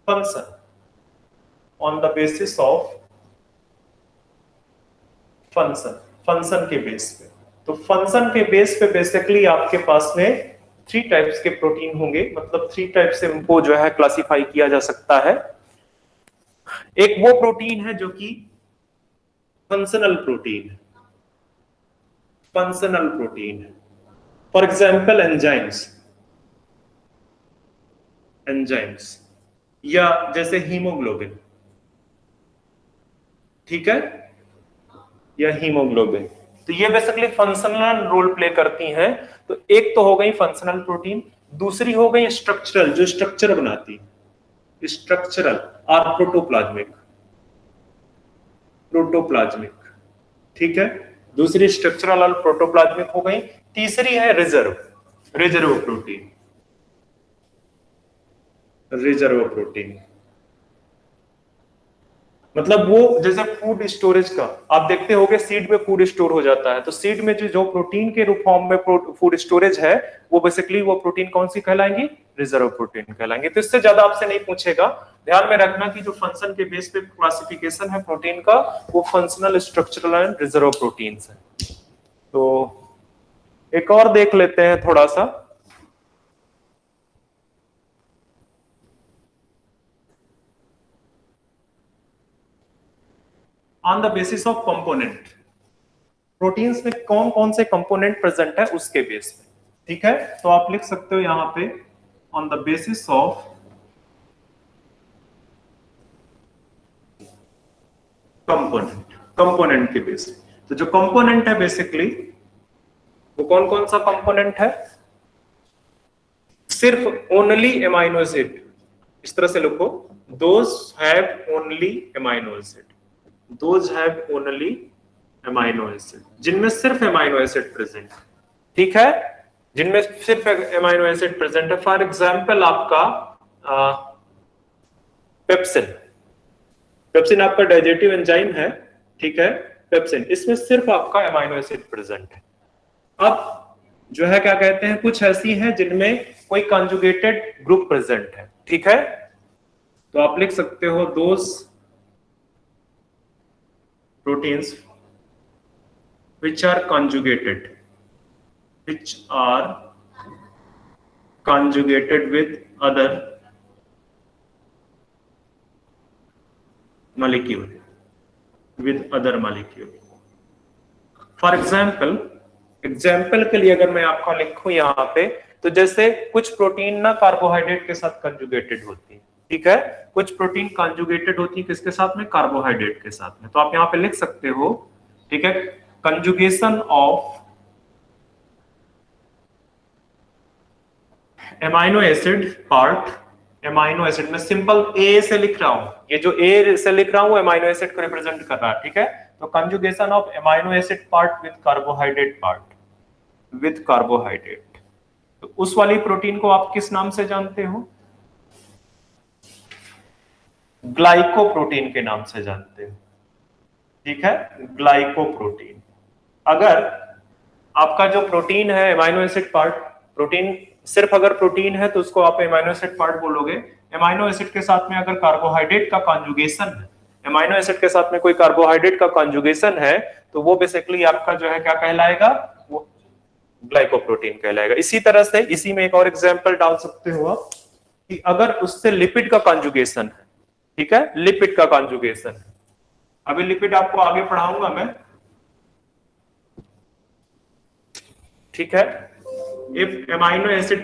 function, on the basis of function, function के बेस पे, तो फंक्शन के बेस पे बेसिकली आपके पास में 3 टाइप्स के प्रोटीन होंगे, मतलब 3 टाइप से उनको जो है क्लासिफाई किया जा सकता है। एक वो प्रोटीन है जो कि फंक्शनल प्रोटीन है, फंक्शनल प्रोटीन है। फॉर एग्जाम्पल एंजाइम्स, एंजाइम्स या जैसे हीमोग्लोबिन, ठीक है, या हीमोग्लोबिन, तो ये बेसिकली फंक्शनल रोल प्ले करती हैं। तो एक तो हो गई फंक्शनल प्रोटीन, दूसरी हो गई स्ट्रक्चरल, जो स्ट्रक्चर बनाती, स्ट्रक्चरल और प्रोटोप्लाज्मिक, प्रोटोप्लाज्मिक। ठीक है, दूसरी स्ट्रक्चरल और प्रोटोप्लाज्मिक हो गई। तीसरी है reserve, reserve protein, reserve protein मतलब वो जैसे फूड स्टोरेज का आप देखते होगे, सीड में फूड स्टोर हो जाता है, तो सीड में जो प्रोटीन के रूप फॉर्म में फूड स्टोरेज है वो बेसिकली वो प्रोटीन कौन सी कहलाएंगी, रिजर्व प्रोटीन कहलाएंगे। तो इससे ज्यादा आपसे नहीं पूछेगा, ध्यान में रखना कि जो फंक्शन के बेस पे क्लासिफिकेशन है प्रोटीन का वो functional, structural and reserve proteins है। तो एक और देख लेते हैं थोड़ा सा, on the basis of component, proteins में कौन कौन से कंपोनेंट प्रेजेंट है उसके बेस में। ठीक है, तो आप लिख सकते हो यहां पे on the basis of component, component के बेस पे। तो जो कंपोनेंट है बेसिकली वो कौन कौन सा कंपोनेंट है, सिर्फ ओनली एमाइनो एसिड, इस तरह से लिखो, those have only amino acid, those have only amino acid, जिनमें सिर्फ एमाइनो एसिड प्रेजेंट है। ठीक है, जिनमें सिर्फ एमाइनो एसिड प्रेजेंट है। फॉर एग्जांपल आपका पेप्सिन, पेप्सिन आपका डाइजेटिव एंजाइम है, ठीक है, पेप्सिन, इसमें सिर्फ आपका एमाइनो एसिड प्रेजेंट है। अब जो है क्या कहते हैं, कुछ ऐसी हैं जिनमें कोई कॉन्जुगेटेड ग्रुप प्रेजेंट है। ठीक है, तो आप लिख सकते हो those proteins which are conjugated, which are conjugated with other molecule, with other molecule. For example, example के लिए अगर मैं आपका लिखूं यहाँ पे, तो जैसे कुछ प्रोटीन ना कार्बोहाइड्रेट के साथ कंजुगेटेड होती है, ठीक है, कुछ प्रोटीन कंजुगेटेड होती है किसके साथ में, कार्बोहाइड्रेट के साथ में। तो आप यहाँ पे लिख सकते हो, ठीक है, conjugation of amino acid part, amino acid में सिंपल ए से लिख रहा हूं, ये जो ए से लिख रहा हूं वो एमाइनो एसिड को रिप्रेजेंट कर रहा है। ठीक है, तो conjugation of amino acid part with carbohydrate part, with carbohydrate, तो उस वाली प्रोटीन को आप किस नाम से जानते हो, ग्लाइकोप्रोटीन के नाम से जानते हो। ठीक है, ग्लाइकोप्रोटीन। अगर आपका जो प्रोटीन है एमाइनो एसिड पार्ट, प्रोटीन सिर्फ अगर प्रोटीन है तो उसको आप एमाइनो एसिड पार्ट बोलोगे। एमाइनो एसिड के साथ में अगर कार्बोहाइड्रेट का कॉन्जुगेशन है, एमाइनो एसिड के साथ में कोई कार्बोहाइड्रेट का कॉन्जुगेशन है, तो वो बेसिकली आपका जो है क्या कहलाएगा, वो ग्लाइकोप्रोटीन कहलाएगा। इसी तरह से इसी में एक और एग्जांपल डाल सकते हो आप कि अगर उससे लिपिड का कॉन्जुगेशन है, ठीक है, लिपिड का कॉन्जुगेशन है, अभी लिपिड आपको आगे पढ़ाऊंगा मैं। ठीक है, if amino acid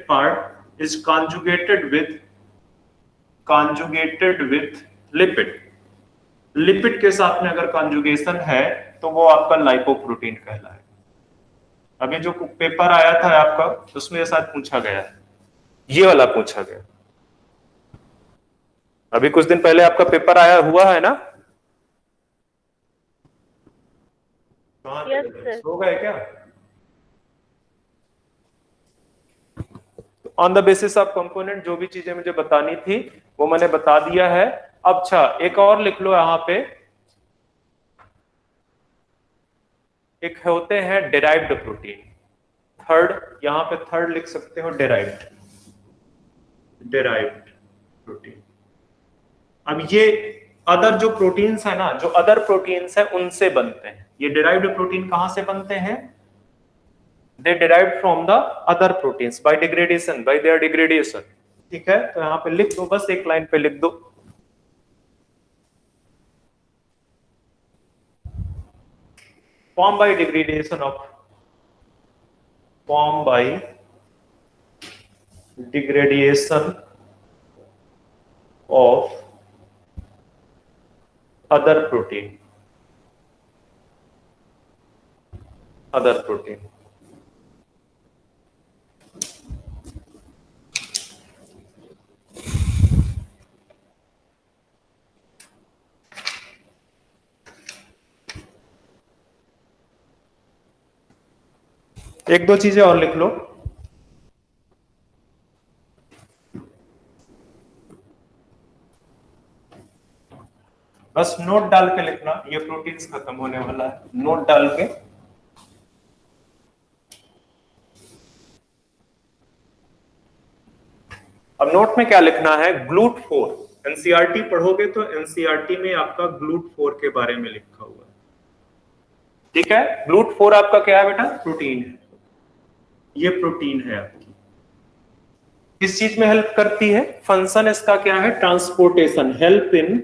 part is conjugated with lipid, lipid के साथ में अगर कॉन्जुगेशन है तो वो आपका लाइपोप्रोटीन कहलाएगा। अभी जो पेपर आया था आपका उसमें ये शायद पूछा गया है, ये वाला पूछा गया। अभी कुछ दिन पहले आपका पेपर आया हुआ है ना? Yes, sir. हो गए क्या? On the basis of component जो भी चीजें मुझे बतानी थी वो मैंने बता दिया है। अच्छा एक और लिख लो यहां पे, एक होते हैं डेराइव्ड प्रोटीन। थर्ड, यहां पे थर्ड लिख सकते हो डेराइव्ड, डेराइव्ड प्रोटीन। अब ये अदर जो प्रोटीन्स है ना, जो अदर प्रोटीन्स है उनसे बनते हैं। ये डेराइव्ड प्रोटीन कहां से बनते हैं? They derived from the other proteins by degradation, by their degradation. ठीक है, तो यहां पे लिख दो, बस एक लाइन पे लिख दो, formed by degradation of, formed by degradation of other protein, other protein। एक दो चीजें और लिख लो। बस नोट डाल के लिखना, ये प्रोटीन्स खत्म होने वाला है, नोट डाल के। अब नोट में क्या लिखना है? GLUT4। एनसीईआरटी पढ़ोगे तो एनसीईआरटी में आपका GLUT4 के बारे में लिखा हुआ है। ठीक है, GLUT4 आपका क्या है बेटा? प्रोटीन है, ये प्रोटीन है आपकी। किस चीज में हेल्प करती है? फंक्शन इसका क्या है? Transportation, help in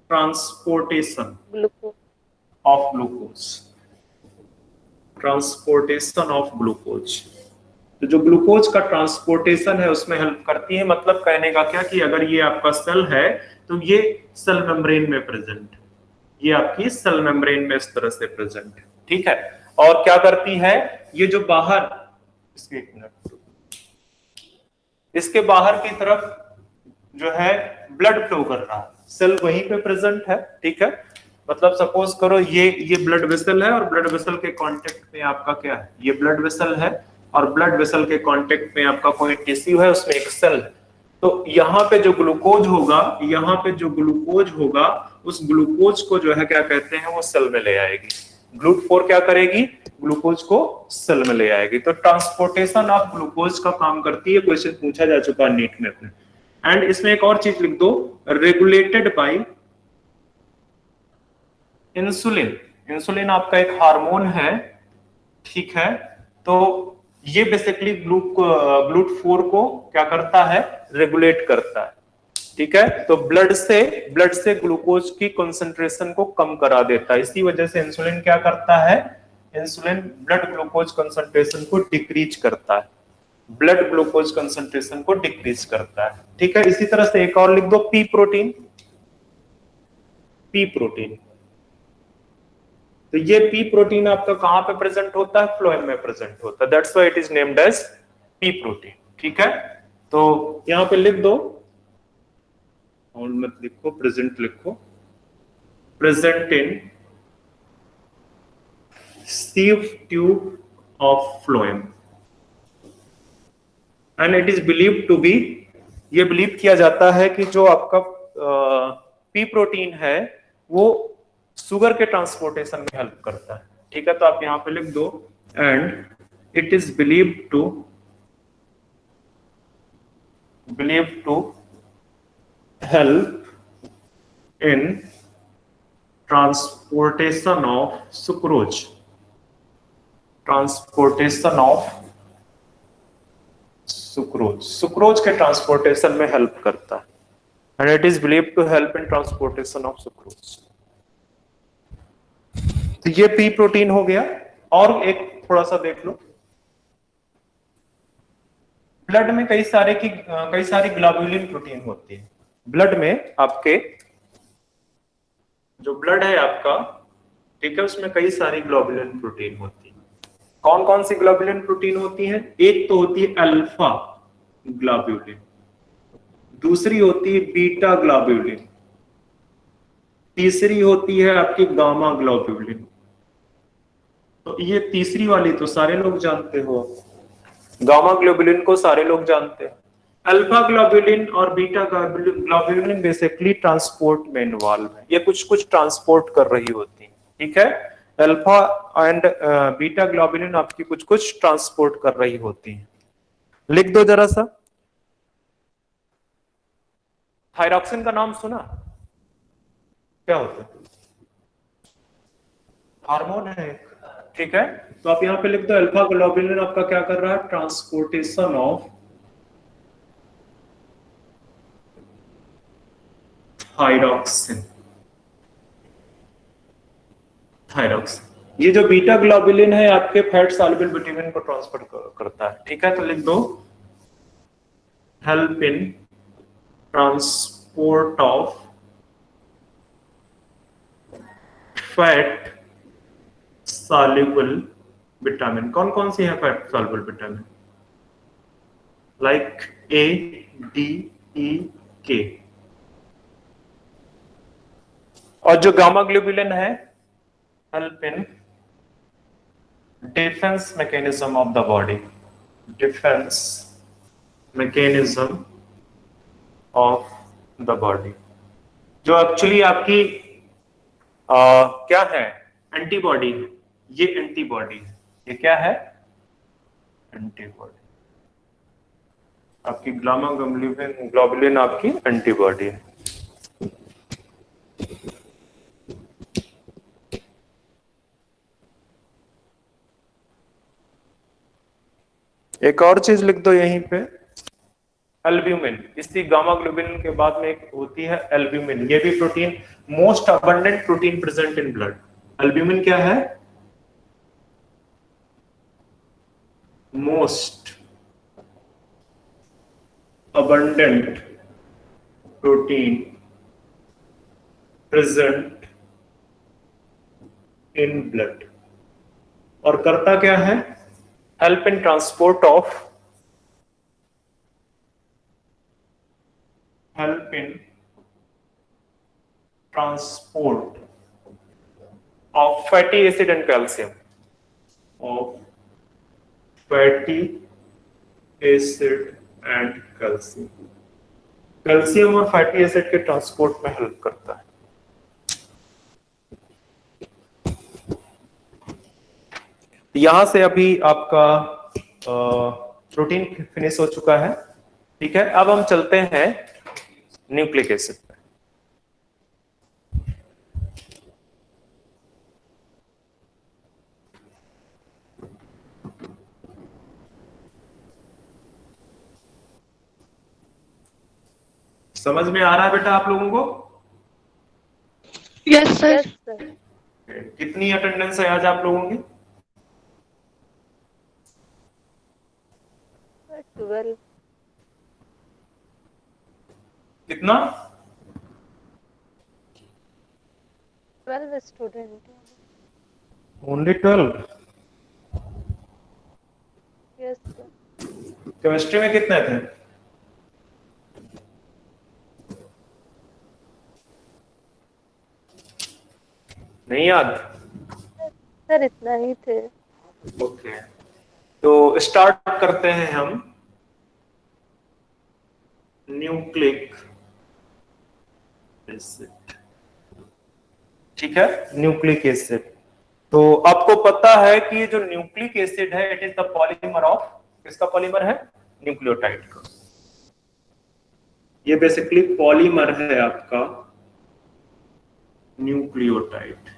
transportation Glucose. Of glucose, transportation of glucose. तो जो ग्लूकोज का ट्रांसपोर्टेशन है उसमें हेल्प करती है। मतलब कहने का क्या कि अगर ये आपका सेल है तो ये सेल मेम्ब्रेन में प्रेजेंट है, ये आपकी सेल मेम्ब्रेन में इस तरह से प्रेजेंट है। ठीक है, और क्या करती है? ये जो बाहर, इसके एक मिनट, इसके बाहर की तरफ जो है ब्लड फ्लो कर रहा है, सेल वहीं पे प्रेजेंट है। ठीक है, मतलब सपोज करो ये ब्लड वेसल है और ब्लड वेसल के कांटेक्ट में आपका क्या है? ये ब्लड वेसल है और ब्लड वेसल के कांटेक्ट में आपका कोई टिश्यू है, उसमें एक सेल है। तो यहाँ पे जो ग्लूकोज होगा, यहाँ पे जो ग्लूकोज होगा, उस ग्लूकोज को जो है क्या कहते हैं? वो सेल में ले आएगी। GLUT4 क्या करेगी? ग्लूकोज को सेल में ले आएगी। तो ट्रांसपोर्टेशन ऑफ ग्लूकोज का काम करती है। क्वेश्चन पूछा जा चुका है नीट में अपने। एंड इसमें एक और चीज लिख दो, रेगुलेटेड बाय इंसुलिन। इंसुलिन आपका एक हार्मोन है। ठीक है, तो ये बेसिकली GLUT4 को क्या करता है? रेगुलेट करता है। ठीक है, तो ब्लड से ग्लूकोज की कंसंट्रेशन को कम करा देता है। इसी वजह से इंसुलिन क्या करता है? इंसुलिन ब्लड ग्लूकोज कंसंट्रेशन को डिक्रीज करता है, ब्लड ग्लूकोज कंसंट्रेशन को डिक्रीज करता है। ठीक है, इसी तरह से एक और लिख दो, पी प्रोटीन। पी प्रोटीन, तो ये पी प्रोटीन आपका कहां पे प्रेजेंट होता है? फ्लोएम में प्रेजेंट होता है। That's why it is named as P protein. ठीक है, तो यहां पे लिख दो, और मत लिखो, प्रेजेंट लिखो, present in sieve tube of phloem and it is believed to be, ये बिलीव किया जाता है कि जो आपका पी प्रोटीन है वो शुगर के ट्रांसपोर्टेशन में हेल्प करता है। ठीक है, तो आप यहां पे लिख दो, and it is believed to help in transportation of sucrose, transportation of sucrose, sucrose के ट्रांसपोर्टेशन में हेल्प करता है। And it is believed to help in transportation of sucrose. तो ये पी प्रोटीन हो गया। और एक थोड़ा सा देख लो, ब्लड में कई सारी ग्लोबुलिन प्रोटीन होती है। ब्लड में आपके जो ब्लड है आपका, ठीक है, उसमें कई सारी ग्लोबुलिन प्रोटीन होती है। कौन कौन सी ग्लोबुलिन प्रोटीन होती है? एक तो होती है अल्फा ग्लोबुलिन, दूसरी होती है बीटा ग्लोबुलिन, तीसरी होती है आपकी गामा ग्लोबुलिन। तो ये तीसरी वाली तो सारे लोग जानते हो, गामा ग्लोबुलिन को सारे लोग जानते हैं। अल्फा ग्लोबुलिन और बीटा ग्लोबुलिन बेसिकली ट्रांसपोर्ट में इन्वॉल्व है, ये कुछ कुछ ट्रांसपोर्ट कर रही होती है, ठीक है। अल्फा एंड बीटा ग्लोबुलिन आपकी कुछ कुछ ट्रांसपोर्ट कर रही होती है। लिख दो जरा सा। थायरॉक्सिन का नाम सुना? क्या होता है? हार्मोन है, ठीक है। तो आप यहां पे लिख दो अल्फा ग्लोबुलिन आपका क्या कर रहा है? Transportation of thyroxine. थायरॉक्सिन। ये जो बीटा ग्लोबुलिन है आपके फैट सॉल्युबल विटामिन को ट्रांसफर करता है, ठीक है। तो लिख दो help in transport of fat soluble vitamin. कौन कौन सी है fat soluble vitamin? Like A, D, E, K. और जो गामा ग्लोबुलिन है help in defence mechanism of the body. Defence mechanism of the body, जो एक्चुअली आपकी क्या है? एंटीबॉडी है। ये एंटीबॉडी है। ये क्या है? एंटीबॉडी। आपकी गामा ग्लोबुलिन आपकी एंटीबॉडी है। एक और चीज लिख दो यहीं पे, एल्ब्यूमिन। इसी गामा ग्लोबुलिन के बाद में एक होती है एल्ब्यूमिन। ये भी protein, most abundant protein present in blood. Albumin क्या है? Most abundant protein present in blood. और करता क्या है? Help in transport of help in transport of fatty acid and calcium, of fatty acid and calcium। Calcium और फैटी एसिड के ट्रांसपोर्ट में हेल्प करता है। यहां से अभी आपका प्रोटीन फिनिश हो चुका है, ठीक है। अब हम चलते हैं न्यूक्लिक एसिड पे। समझ में आ रहा है बेटा आप लोगों को? Yes sir. Yes sir. कितनी अटेंडेंस है आज आप लोगों की? 12। कितना? 12 student. Only 12? Yes sir. Chemistry में कितने थे? नहीं याद? सर इतना ही थे। ओके, तो स्टार्ट करते हैं हम न्यूक्लिक एसिड, ठीक है। न्यूक्लिक एसिड, तो आपको पता है कि ये जो न्यूक्लिक एसिड है it is the polymer of, किसका पॉलीमर है? न्यूक्लियोटाइड का। ये बेसिकली पॉलीमर है आपका न्यूक्लियोटाइड,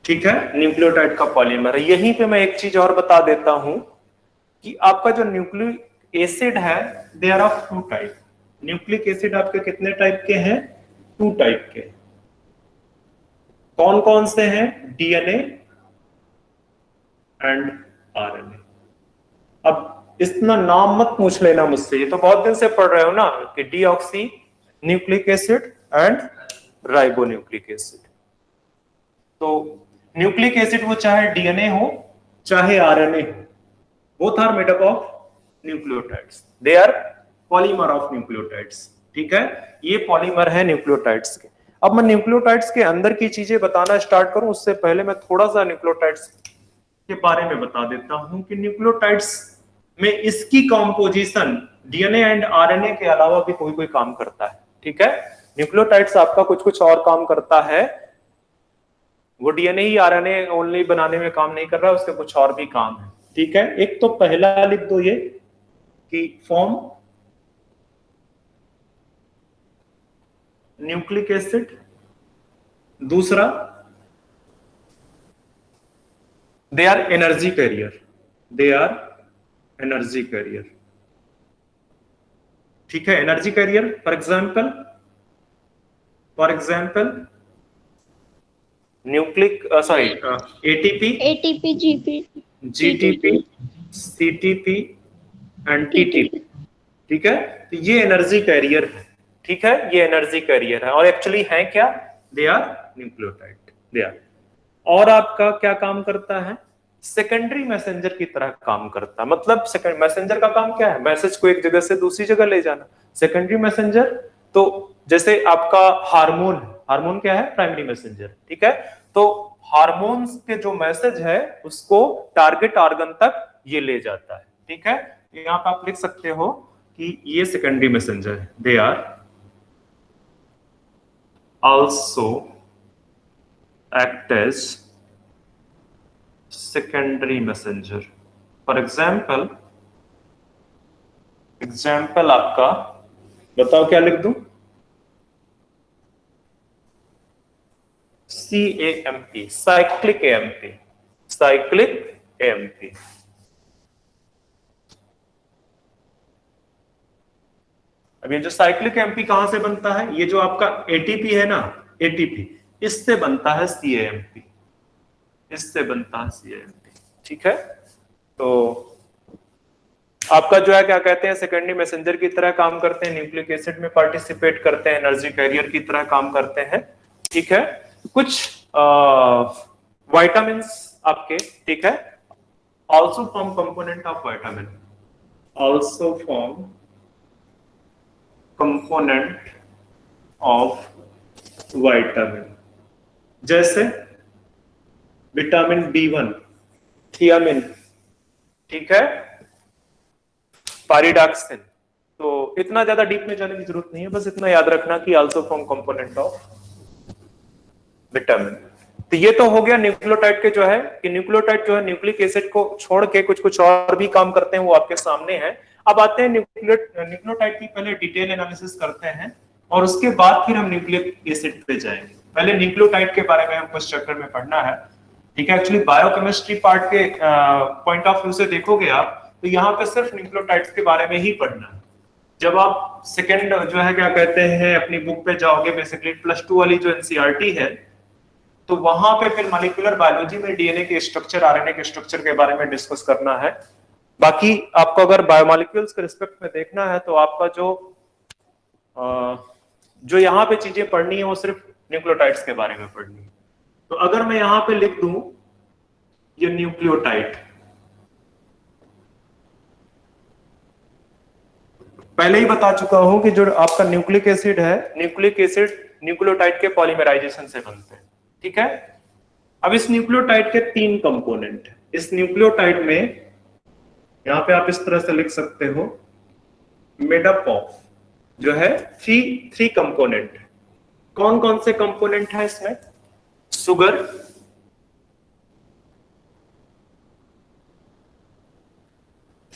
ठीक है। न्यूक्लियोटाइड का पॉलीमर है। यहीं पे मैं एक चीज और बता देता हूं कि आपका जो न्यूक्लिक एसिड है they are of 2 type. Nucleic acid आपके कितने टाइप के हैं? 2 टाइप के। कौन कौन से हैं? DNA and RNA. अब इतना नाम मत पूछ लेना मुझसे, ये तो बहुत दिन से पढ़ रहे हो ना कि deoxy nucleic acid and ribonucleic acid. तो न्यूक्लिक एसिड वो चाहे डीएनए हो चाहे आरएनए हो, both are made up of nucleotides, they are polymer of nucleotides. ठीक है, ये पॉलीमर है न्यूक्लियोटाइड्स के। अब मैं न्यूक्लियोटाइड्स के अंदर की चीजें बताना स्टार्ट करूं उससे पहले मैं थोड़ा सा न्यूक्लियोटाइड्स के बारे में बता देता हूं कि न्यूक्लियोटाइड्स में इसकी कॉम्पोजिशन डीएनए एंड आरएनए के अलावा भी कोई कोई काम करता है। ठीक है, न्यूक्लियोटाइड्स आपका कुछ कुछ और काम करता है, वो डीएनए ही आरएनए ओनली बनाने में काम नहीं कर रहा है, उसके कुछ और भी काम है। ठीक है, एक तो पहला लिख दो ये कि फॉर्म न्यूक्लिक एसिड, दूसरा they are energy carrier, they are energy carrier. ठीक है, energy carrier for example nucleic sorry ATP, ATP, GP, GTP, CTP and TTP. ठीक है, तो ये एनर्जी कैरियर है। ठीक है, ये एनर्जी कैरियर है और एक्चुअली है क्या, they are nucleotide, they are. और आपका क्या काम करता है, सेकेंडरी मैसेंजर की तरह काम करता है। मतलब सेकेंड मैसेंजर का काम क्या है, मैसेज को एक जगह से दूसरी जगह ले जाना। सेकेंडरी मैसेंजर तो जैसे आपका हार्मोन, हार्मोन क्या है, प्राइमरी मैसेंजर। ठीक है, तो हार्मोन्स के जो मैसेज है उसको टारगेट ऑर्गन तक ये ले जाता है। ठीक है, यहां पर आप लिख सकते हो कि ये सेकेंडरी मैसेंजर है, they are also act as secondary messenger. For example आपका बताओ क्या लिख दूं, CAMP, cyclic AMP, cyclic AMP। अब ये जो साइक्लिक एमपी कहां से बनता है, ये जो आपका एटीपी है ना, एटीपी, इससे बनता है सीएएमपी, इससे बनता है सीएएमपी। ठीक है, तो आपका जो है क्या कहते हैं, सेकेंडरी मैसेंजर की तरह काम करते हैं, न्यूक्लिक एसिड में पार्टिसिपेट करते हैं, एनर्जी कैरियर की तरह काम करते हैं। ठीक है, कुछ विटामिन्स आपके, ठीक है, also form component of vitamin, also form component of vitamin, जैसे विटामिन B1, थियामिन, ठीक है, पारिडॉक्सिन। तो इतना ज्यादा डीप में जाने की जरूरत नहीं है, बस इतना याद रखना कि also form component of vitamin. तो ये तो हो गया न्यूक्लियोटाइड के जो है कि न्यूक्लियोटाइड जो है न्यूक्लिक एसिड को छोड़ के कुछ कुछ और भी काम करते हैं, वो आपके सामने है। अब आते हैं न्यूक्लियोटाइड की पहले डिटेल एनालिसिस करते हैं और उसके बाद फिर हम न्यूक्लिक एसिड पे जाएंगे। पहले न्यूक्लियोटाइड के बारे में हमको इस चैप्टर में पढ़ना है। ठीक है, एक्चुअली बायोकेमिस्ट्री पार्ट के पॉइंट ऑफ व्यू से देखोगे आप तो यहाँ पे सिर्फ न्यूक्लियोटाइड्स के बारे में ही पढ़ना है। जब आप सेकेंड जो है क्या कहते हैं अपनी बुक पे जाओगे, बेसिकली +2 वाली जो एनसीईआरटी है, तो वहां पे फिर मॉलिक्यूलर बायोलॉजी में डीएनए के स्ट्रक्चर, आरएनए के स्ट्रक्चर के बारे में डिस्कस करना है। बाकी आपको अगर बायोमोलिक्यूल्स के रिस्पेक्ट में देखना है तो आपका जो यहाँ पे चीजें पढ़नी है वो सिर्फ न्यूक्लियोटाइड्स के बारे में पढ़नी है। तो अगर मैं यहाँ पे लिख दूं ये न्यूक्लियोटाइड, पहले ही बता चुका हूं कि जो आपका न्यूक्लिक एसिड है, न्यूक्लिक एसिड न्यूक्लियोटाइड के पॉलीमराइजेशन से बनते हैं। ठीक है, अब इस न्यूक्लियोटाइड के 3 कंपोनेंट है। इस न्यूक्लियोटाइड में यहां पे आप इस तरह से लिख सकते हो, मेड अप ऑफ जो है थ्री कंपोनेंट। कौन कौन से कंपोनेंट है इसमें, सुगर,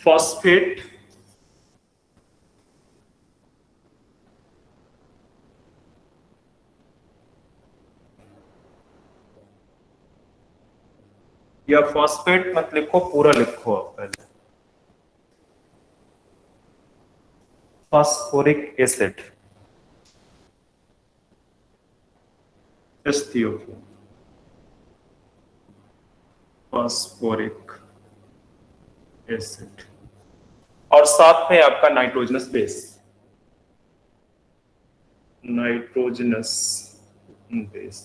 फॉस्फेट, या फॉस्फेट मत लिखो, पूरा लिखो आप पहले, phosphoric acid, STO4, phosphoric acid, और साथ में आपका नाइट्रोजनस बेस, नाइट्रोजनस बेस।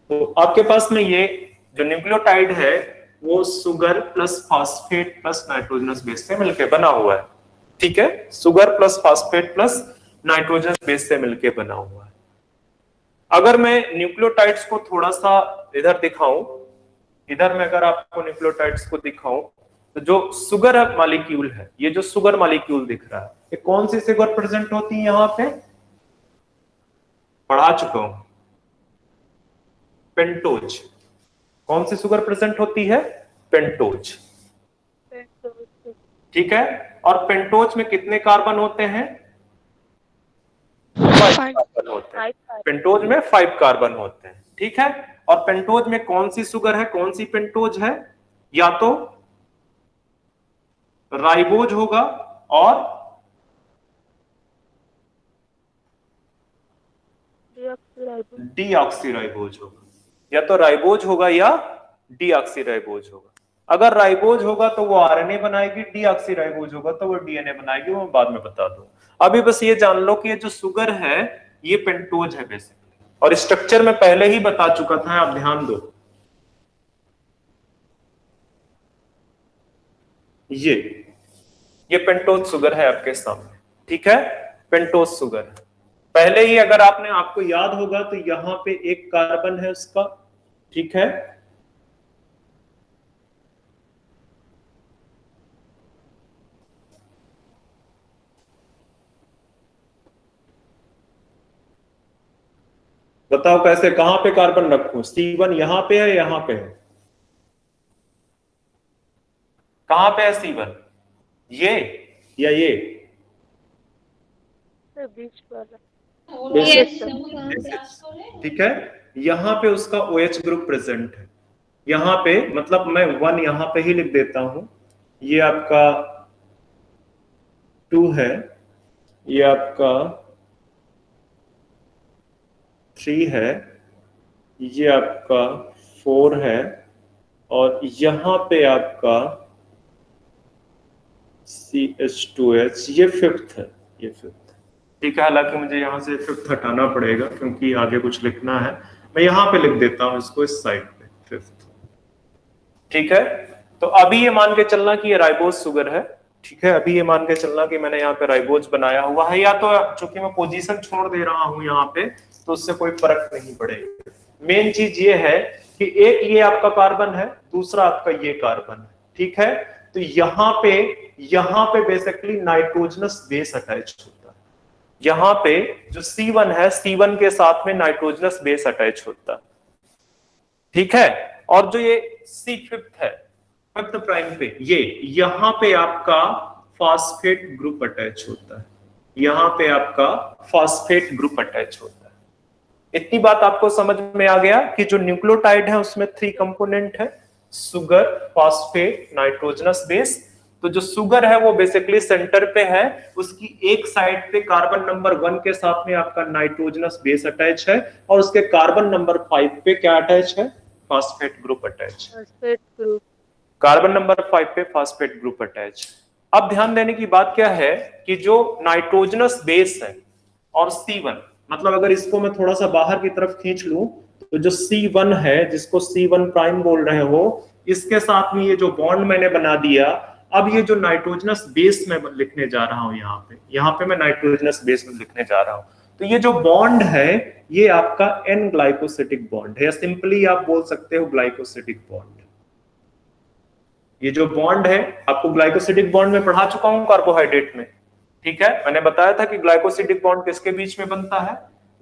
तो आपके पास में ये जो न्यूक्लियोटाइड है वो sugar plus phosphate plus nitrogenous base से मिलकर बना हुआ है। ठीक है, sugar plus phosphate plus nitrogenous base से मिलकर बना हुआ है। अगर मैं न्यूक्लियोटाइड्स को थोड़ा सा इधर दिखाऊं, इधर में अगर आपको न्यूक्लियोटाइड्स को दिखाऊं तो जो सुगर मॉलिक्यूल है, ये जो सुगर मॉलिक्यूल दिख रहा है, ये कौन सी सुगर प्रेजेंट होती है यहां पे, पढ़ा चुका हूं, पेंटोज। कौन सी सुगर प्रेजेंट होती है, पेंटोज। ठीक है, और पेंटोज में कितने कार्बन होते हैं, 5 कार्बन होते हैं। पेंटोज में 5 कार्बन होते हैं। ठीक है, और पेंटोज में कौन सी सुगर है, कौन सी पेंटोज है, या तो राइबोज होगा और डीऑक्सीराइबोज होगा, या तो राइबोज होगा या डीऑक्सीराइबोज होगा। अगर राइबोज होगा तो वो आरएनए बनाएगी, डीऑक्सीराइबोज होगा तो वो डीएनए बनाएगी, वो मैं बाद में बता दूं। अभी बस ये जान लो कि ये जो सुगर है ये पेंटोज है बेसिकली, और स्ट्रक्चर में पहले ही बता चुका था, आप ध्यान दो। ये पेंटोज सुगर है आपके सामने। ठीक है, पेंटोज सुगर है। पहले ही अगर आपको याद होगा तो यहां पे एक कार्बन है उसका। ठीक है, बताओ कैसे, कहां पे कार्बन रखूं, C1 यहां पे है, यहां पे है, कहां पे है C1, ये या ये, बीच वाला। ठीक है, यहां पे उसका OH ग्रुप प्रेजेंट है। यहां पे मतलब मैं 1 यहां पे ही लिख देता हूं, ये आपका 2 है, ये आपका 3 है, ये आपका 4 है, और यहां पे आपका CH2H, ये 5th है, ये 5th। ठीक है, हालांकि मुझे यहां से 5th हटाना पड़ेगा क्योंकि आगे कुछ लिखना है, मैं यहां पे लिख देता हूं इसको इस साइड पे 5th। ठीक है, तो अभी ये मान के चलना कि ये राइबोज सुगर है। ठीक है, अभी ये मान के चलना कि मैंने यहाँ पे राइबोज बनाया हुआ है, या तो चूंकि मैं पोजीशन छोड़ दे रहा हूं यहाँ पे तो उससे कोई फर्क नहीं पड़ेगा। मेन चीज ये है कि एक ये आपका कार्बन है, दूसरा आपका ये कार्बन है। ठीक है, तो यहाँ पे बेसिकली नाइट्रोजनस बेस अटैच होता है। यहाँ पे जो C1 है, C1 के साथ में नाइट्रोजनस बेस अटैच होता है। ठीक है, और जो ये C5 है, 5th प्राइम पे, ये यहाँ पे आपका फॉस्फेट ग्रुप अटैच होता है, यहाँ पे आपका फॉस्फेट ग्रुप अटैच होता है। इतनी बात आपको समझ में आ गया कि जो न्यूक्लियोटाइड है उसमें 3 कंपोनेंट है, सुगर, फॉस्फेट, नाइट्रोजनस बेस। तो जो सुगर है वो बेसिकली सेंटर पे है, उसकी एक साइड पे कार्बन नंबर 1 के साथ में आपका नाइट्रोजनस बेस अटैच है, और उसके कार्बन नंबर 5 पे क्या अटैच है, phosphate group attach. Phosphate group, carbon number 5 पे फॉस्फेट ग्रुप अटैच। अब ध्यान देने की बात क्या है कि जो नाइट्रोजनस बेस है और C1, मतलब अगर इसको मैं थोड़ा सा बाहर की तरफ खींच लूं तो जो C1 है, जिसको C1 प्राइम बोल रहे हो, इसके साथ में ये जो बॉन्ड मैंने बना दिया, अब ये जो नाइट्रोजनस बेस मैं लिखने जा रहा हूं, यहाँ पे मैं नाइट्रोजनस बेस में लिखने जा रहा हूं, तो ये जो बॉन्ड है ये आपका N ग्लाइकोसिटिक बॉन्ड है, या सिंपली आप बोल सकते हो ग्लाइकोसिटिक बॉन्ड। ये जो बॉन्ड है, आपको ग्लाइकोसिटिक बॉन्ड में पढ़ा चुका हूं कार्बोहाइड्रेट में। ठीक है, मैंने बताया था कि ग्लाइकोसिटिक बॉन्ड किसके बीच में बनता है,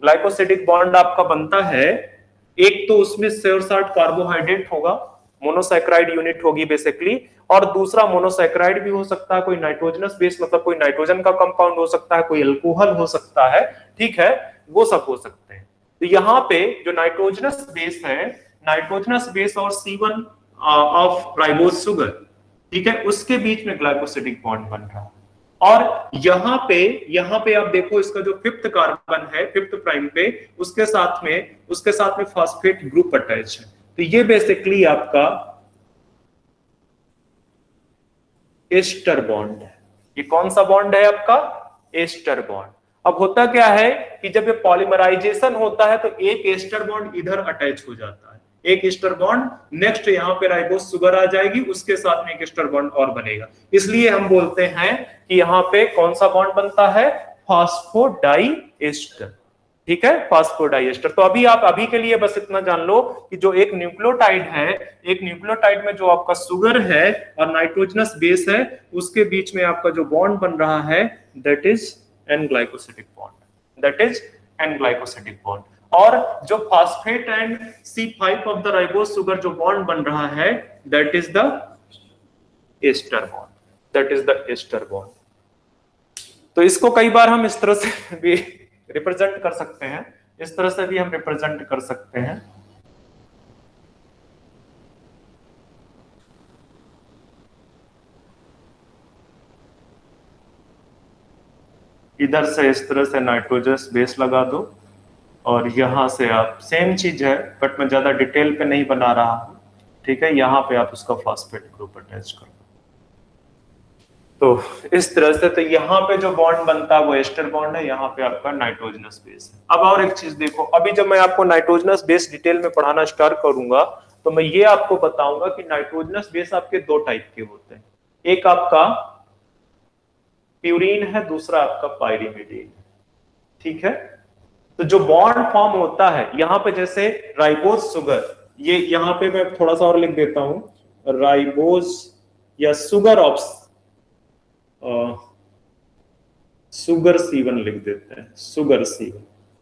ग्लाइकोसिटिक बॉन्ड आपका बनता है, एक तो उसमें 60 कार्बोहाइड्रेट होगा, मोनोसैकेराइड यूनिट होगी बेसिकली, और दूसरा मोनोसैकेराइड भी हो सकता है, कोई नाइट्रोजनस बेस, मतलब कोई नाइट्रोजन का कंपाउंड हो सकता है, कोई अल्कोहल हो सकता है। ठीक है, वो सब हो सकते हैं। तो यहाँ पे जो नाइट्रोजनस बेस है, नाइट्रोजनस बेस और C1 ऑफ राइबोज सुगर, ठीक है, उसके बीच में ग्लाइकोसिटिक बॉन्ड बन रहा है। और यहाँ पे आप देखो, इसका जो 5th कार्बन है 5th प्राइम पे, उसके साथ में फॉस्फेट ग्रुप अटैच है। तो ये बेसिकली आपका एस्टर बॉन्ड है। ये कौन सा बॉन्ड है आपका, एस्टर बॉन्ड। अब होता क्या है कि जब ये पॉलीमराइजेशन होता है तो एक एस्टर बॉन्ड इधर अटैच हो जाता है, एक एस्टर बॉन्ड, नेक्स्ट यहाँ पे राइबोस शुगर आ जाएगी, उसके साथ में एक एस्टर बॉन्ड और बनेगा। इसलिए हम बोलते हैं कि यहाँ पे कौन सा बॉन्ड बनता है, फास्फोडाइएस्टर। ठीक है, फास्फोडाइएस्टर। तो अभी के लिए बस इतना जान लो कि जो एक न्यूक्लियोटाइड है, एक न्यूक्लियोटाइड में जो आपका शुगर है और नाइट्रोजनस बेस है, उसके बीच में आपका जो बॉन्ड बन रहा है that is an glycosidic bond, that is an glycosidic bond. और जो phosphate and C5 of the ribose sugar जो बॉन्ड बन रहा है that is the ester bond, that is the ester bond. तो इसको कई बार हम इस तरह से भी रिप्रेजेंट कर सकते हैं, इस तरह से भी हम रिप्रेजेंट कर सकते हैं। इधर से इस तरह से नाइट्रोजस बेस लगा दो और यहां से आप, सेम चीज है बट मैं ज्यादा डिटेल पे नहीं बना रहा हूं, ठीक है, यहां पे आप उसका फॉस्फेट ग्रुप अटैच करो। तो इस तरह से, तो यहाँ पे जो बॉन्ड बनता है वो एस्टर बॉन्ड है, यहाँ पे आपका नाइट्रोजनस बेस है। अब और एक चीज देखो, अभी जब मैं आपको नाइट्रोजनस बेस डिटेल में पढ़ाना स्टार्ट करूंगा तो मैं ये आपको बताऊंगा कि नाइट्रोजनस बेस आपके दो टाइप के होते हैं, एक आपका प्यूरीन है, दूसरा आपका पाइरिमिडीन है। ठीक है, तो जो बॉन्ड फॉर्म होता है यहाँ पे, जैसे राइबोस शुगर, ये यहाँ पे मैं थोड़ा सा और लिख देता हूं, राइबोस या शुगर ऑफ सुगर C1 लिख देते हैं, सुगर C1।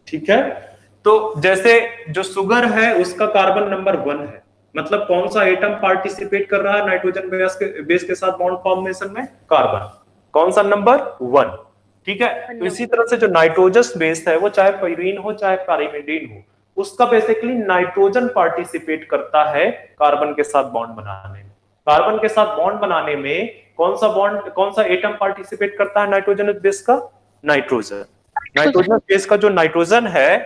ठीक है, तो जैसे जो शुगर है उसका कार्बन नंबर 1 है, मतलब कौन सा एटम पार्टिसिपेट कर रहा है नाइट्रोजन बेस के साथ बॉन्ड फॉर्मेशन में, कार्बन, कौन सा नंबर 1। ठीक है, तो इसी तरह से जो नाइट्रोजस बेस है वो चाहे प्यूरीन हो चाहे पाइरिमिडीन हो, उसका बेसिकली नाइट्रोजन पार्टिसिपेट करता है कार्बन के साथ बॉन्ड बनाने में। कार्बन के साथ बॉन्ड बनाने में कौन सा बॉन्ड, कौन सा एटम पार्टिसिपेट करता है नाइट्रोजन बेस का, नाइट्रोजन। नाइट्रोजन बेस का जो नाइट्रोजन है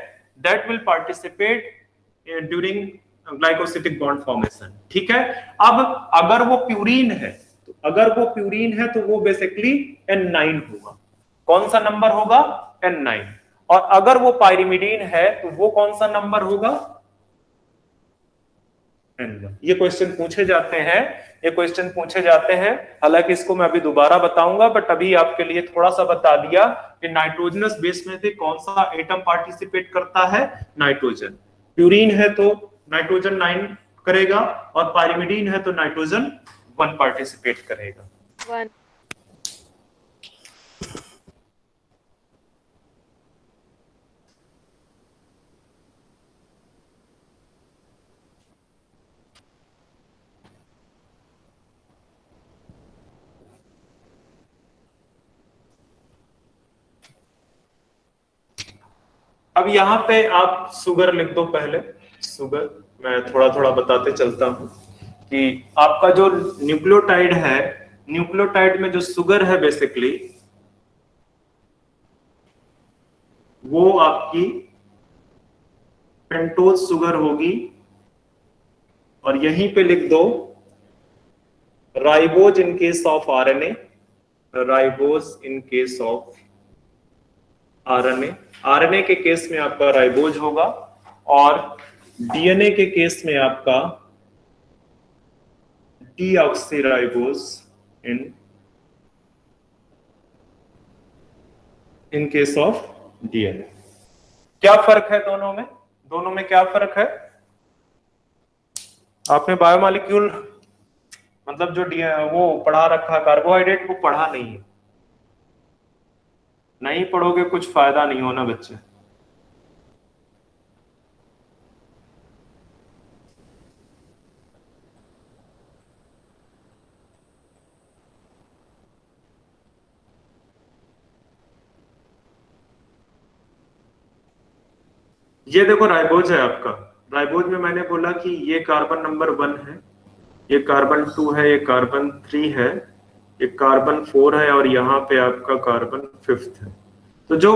that will participate during glycosidic bond formation. ठीक है, अब अगर वो प्यूरीन है, तो अगर वो प्यूरीन है तो वो बेसिकली N9 होगा। कौन सा नंबर होगा, N9। और अगर वो पाइरिमिडीन है तो वो कौन सा नंबर होगा, N1। ये क्वेश्चन पूछे जाते हैं, ये क्वेश्चन पूछे जाते हैं, हालांकि इसको मैं अभी दोबारा बताऊंगा, बट अभी आपके लिए थोड़ा सा बता दिया कि नाइट्रोजनस बेस में से कौन सा एटम पार्टिसिपेट करता है, नाइट्रोजन। प्यूरीन है तो नाइट्रोजन 9 करेगा और पाइरिमिडीन है तो नाइट्रोजन 1 पार्टिसिपेट करेगा। 1। अब यहाँ पे आप शुगर लिख दो पहले, शुगर, मैं थोड़ा थोड़ा बताते चलता हूं कि आपका जो न्यूक्लियोटाइड है, न्यूक्लियोटाइड में जो शुगर है बेसिकली वो आपकी पेंटोज शुगर होगी, और यहीं पे लिख दो ribose in case of RNA, ribose in case of RNA. RNA के केस में आपका राइबोज होगा और डीएनए के केस में आपका deoxyribose in case of DNA. क्या फर्क है दोनों में, दोनों में क्या फर्क है? आपने बायोमॉलिक्यूल मतलब जो वो पढ़ा रखा, कार्बोहाइड्रेट, वो पढ़ा नहीं है। नहीं पढ़ोगे कुछ फायदा नहीं होना बच्चे। ये देखो राइबोज है आपका, राइबोज में मैंने बोला कि ये कार्बन नंबर 1 है, ये कार्बन 2 है, ये कार्बन 3 है, ये कार्बन 4 है और यहाँ पे आपका कार्बन 5 है। तो जो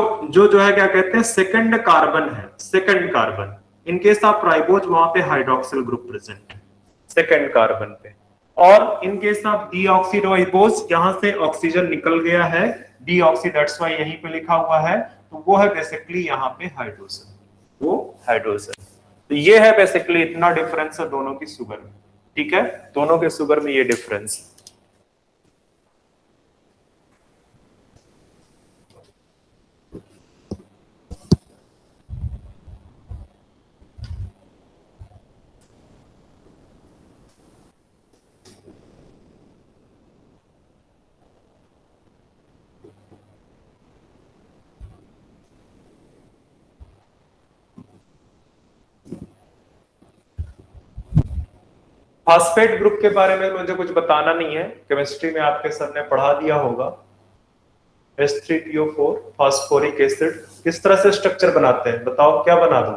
है क्या कहते हैं, सेकंड कार्बन है, second carbon. In case of ribose वहां पे हाइड्रोक्सिल ग्रुप प्रेजेंट है सेकंड कार्बन पे। और इन केस ऑफ डीऑक्सीराइबोज यहाँ से ऑक्सीजन निकल गया है, डीऑक्सी, दैट्स व्हाई यहीं पे लिखा हुआ है, तो वो है बेसिकली यहाँ पे हाइड्रोजन, वो हाइड्रोजन। तो ये है बेसिकली इतना डिफरेंस है दोनों की शुगर में, ठीक है, दोनों के शुगर में ये डिफरेंस। फास्फेट ग्रुप के बारे में मुझे कुछ बताना नहीं है, केमिस्ट्री में आपके सर ने पढ़ा दिया होगा। H3PO4 फास्फोरिक एसिड किस तरह से स्ट्रक्चर बनाते हैं, बताओ क्या बना दूं,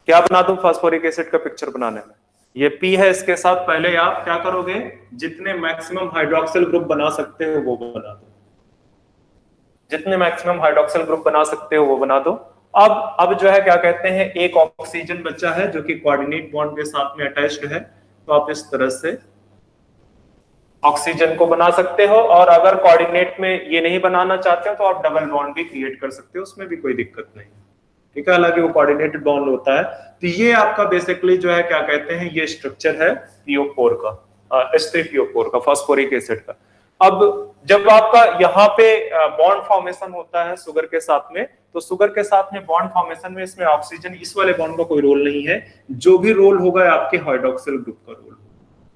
क्या बना दूं फास्फोरिक एसिड का पिक्चर बनाने में। ये P है, इसके साथ पहले आप क्या करोगे, जितने मैक्सिमम हाइड्रोक्सिल ग्रुप बना सकते हो वो बना दो, जितने मैक्सिमम हाइड्रोक्सिल ग्रुप बना सकते हो वो बना दो। अब जो है क्या कहते हैं, एक ऑक्सीजन बचा है जो कि कोऑर्डिनेट बॉन्ड के साथ में अटैच्ड है, तो आप इस तरह से ऑक्सीजन को बना सकते हो, और अगर कोऑर्डिनेट में ये नहीं बनाना चाहते हो तो आप डबल बॉन्ड भी क्रिएट कर सकते हो, उसमें भी कोई दिक्कत नहीं, ठीक है, हालांकि वो कोऑर्डिनेटेड बॉन्ड होता है। तो ये आपका बेसिकली जो है क्या कहते हैं, ये स्ट्रक्चर है PO4 का, H3PO4 का, फास्फोरिक एसिड का। अब जब आपका यहाँ पे बॉन्ड फॉर्मेशन होता है शुगर के साथ में, तो शुगर के साथ में बॉन्ड फॉर्मेशन में इसमें ऑक्सीजन, इस वाले बॉन्ड का कोई रोल नहीं है, जो भी रोल होगा आपके हाइड्रोक्सिल ग्रुप का रोल,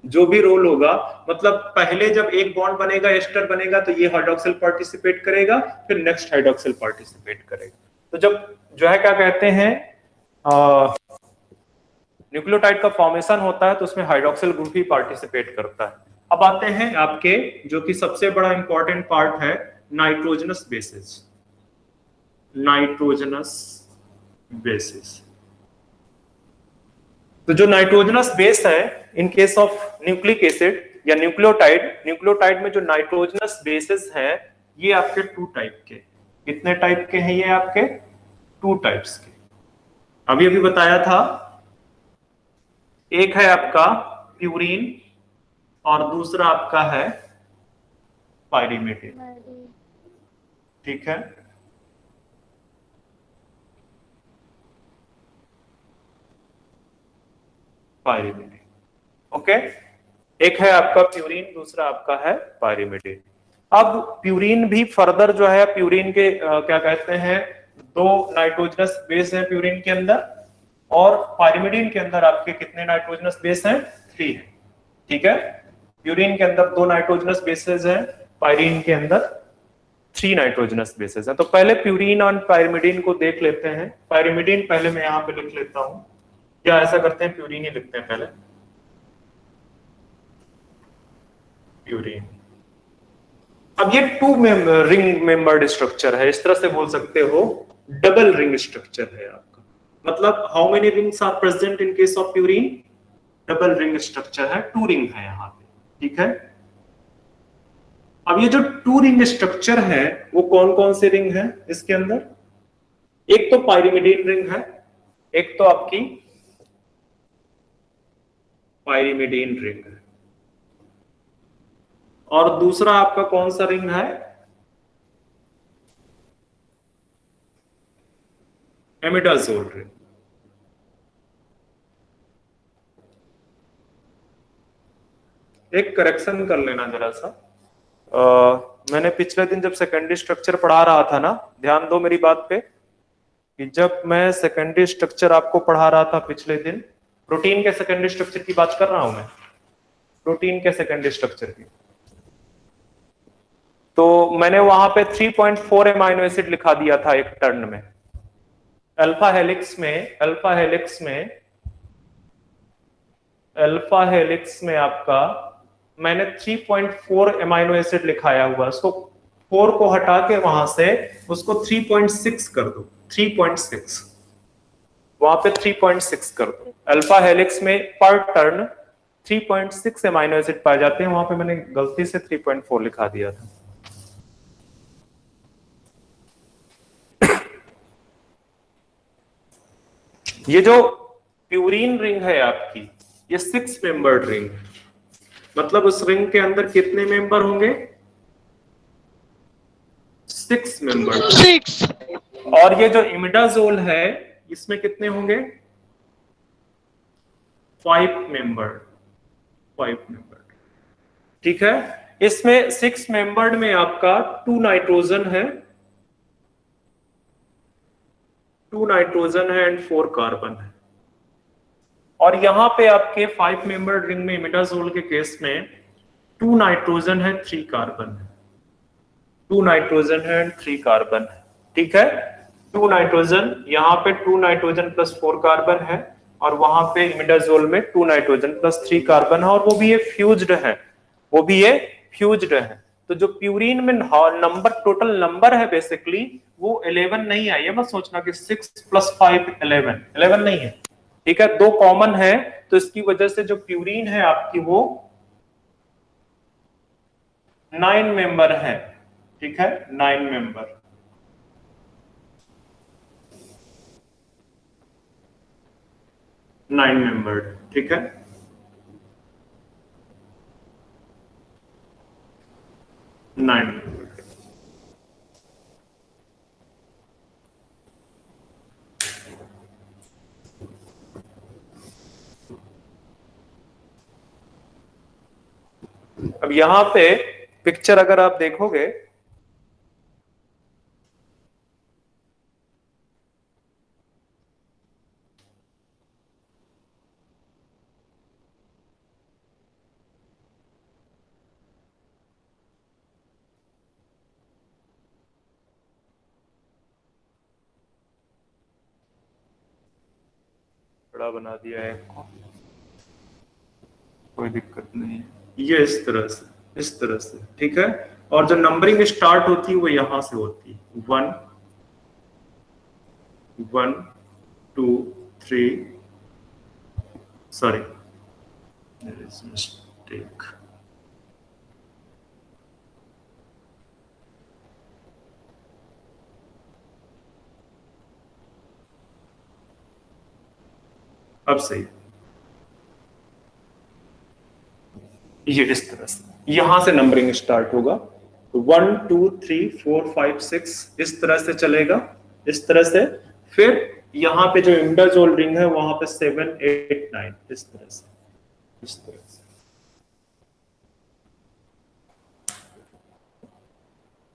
जो भी रोल होगा, मतलब पहले जब एक बॉन्ड बनेगा, एस्टर बनेगा, तो ये हाइड्रोक्सिल पार्टिसिपेट करेगा, फिर नेक्स्ट हाइड्रोक्सिल पार्टिसिपेट करेगा। तो जब जो है क्या कहते हैं न्यूक्लियोटाइड का फॉर्मेशन होता है तो उसमें हाइड्रोक्सिल ग्रुप ही पार्टिसिपेट करता है। अब आते हैं आपके जो कि सबसे बड़ा इंपॉर्टेंट पार्ट है, नाइट्रोजनस बेसिस। नाइट्रोजनस बेसिस, तो जो नाइट्रोजनस बेस है इन केस ऑफ न्यूक्लिक एसिड या न्यूक्लियोटाइड में जो नाइट्रोजनस बेसिस हैं, ये आपके 2 टाइप के, कितने टाइप के हैं ये आपके 2 टाइप्स के, अभी बताया था। एक है आपका प्यूरीन और दूसरा आपका है पाइरिमिडिन, ठीक है। पाइरिमिडिन, ओके, एक है आपका प्यूरीन, दूसरा आपका है पाइरिमिडिन। अब प्यूरीन भी फर्दर जो है, प्यूरीन के क्या कहते हैं 2 नाइट्रोजनस बेस है प्यूरीन के अंदर, और पाइरिमिडिन के अंदर आपके कितने नाइट्रोजनस बेस हैं, 3 है, ठीक है। प्यूरीन के अंदर 2 नाइट्रोजनस बेसेस हैं, पाइरीन के अंदर 3 नाइट्रोजनस बेसेस हैं। तो पहले प्यूरीन और पाइरिमिडिन को देख लेते हैं। पाइरिमिडिन पहले मैं यहां पे लिख लेता हूं, क्या ऐसा करते हैं, प्यूरीन ही लिखते हैं पहले, प्यूरीन। अब ये 2 रिंग मेंबर्ड स्ट्रक्चर है, इस तरह से बोल सकते हो डबल रिंग स्ट्रक्चर है आपका, मतलब how many rings are present in case of purine, double ring structure है, 2 रिंग है यहां पे, ठीक है। अब ये जो 2 रिंग स्ट्रक्चर है वो कौन कौन से रिंग है इसके अंदर, एक तो पाइरिमिडिन रिंग है, एक तो आपकी पाइरिमिडिन रिंग है, और दूसरा आपका कौन सा रिंग है, एमिडाजोल रिंग। एक करेक्शन कर लेना जरा सा, मैंने पिछले दिन जब सेकेंडरी स्ट्रक्चर पढ़ा रहा था ना, ध्यान दो मेरी बात पे, कि जब मैं सेकेंडरी स्ट्रक्चर आपको पढ़ा रहा था पिछले दिन, प्रोटीन के सेकेंडरी स्ट्रक्चर की बात कर रहा हूं मैं, प्रोटीन के सेकेंडरी स्ट्रक्चर की, तो मैंने वहां पे 3.4 अमाइनो एसिड लिखा दिया था एक टर्न में। अल्फा हेलिक्स में आपका मैंने 3.4 अमाइनो एसिड लिखाया हुआ, उसको 4 को हटा के वहां से उसको 3.6 कर दो, 3.6 वहां पे 3.6 कर दो। अल्फा हेलिक्स में पर टर्न 3.6 अमाइनो एसिड पाए जाते हैं, वहां पे मैंने गलती से 3.4 लिखा दिया था। ये जो प्यूरीन रिंग है आपकी, ये 6 मेंबर्ड रिंग, मतलब उस रिंग के अंदर कितने मेंबर होंगे, 6 मेंबर। 6। और ये जो इमिडाजोल है इसमें कितने होंगे? 5 मेंबर्ड, 5 मेंबर्ड, ठीक है। इसमें 6 मेंबर्ड में आपका 2 नाइट्रोजन है, 2 नाइट्रोजन है एंड 4 कार्बन है। और यहां पे आपके 5 मेंबर्ड रिंग में इमिडाजोल के केस में 2 नाइट्रोजन है, 3 कार्बन है, 2 नाइट्रोजन है एंड 3 कार्बन है, ठीक है। 2 नाइट्रोजन, यहाँ पे 2 नाइट्रोजन प्लस 4 कार्बन है, और वहां पे इमिडाजोल में 2 नाइट्रोजन प्लस 3 कार्बन है, और वो भी ये फ्यूज्ड है, वो भी ये फ्यूज्ड है। तो जो प्यूरिन में नंबर, टोटल नंबर है बेसिकली वो 11 नहीं है। ये मत सोचना कि 6 + 5 11 नहीं है, ठीक है। 2 कॉमन है, तो इसकी वजह से जो प्यूरिन है आपकी वो 9 मेंबर है, ठीक है, 9 मेंबर। ठीक है। Nine member. अब यहां पे पिक्चर अगर आप देखोगे बड़ा बना दिया है इसको, कोई दिक्कत नहीं है। ये इस तरह से, ठीक है। और जो नंबरिंग स्टार्ट होती है वो यहां से होती है, 1 1 2 3, सॉरी देयर इज मिस्टेक, अब सही। ये इस तरह से यहां से नंबरिंग स्टार्ट होगा, 1 2 3 4 5 6 इस तरह से चलेगा, इस तरह से। फिर यहां पे जो इमिडाजोल रिंग है वहां पे 7 8 9 इस तरह से, इस तरह से।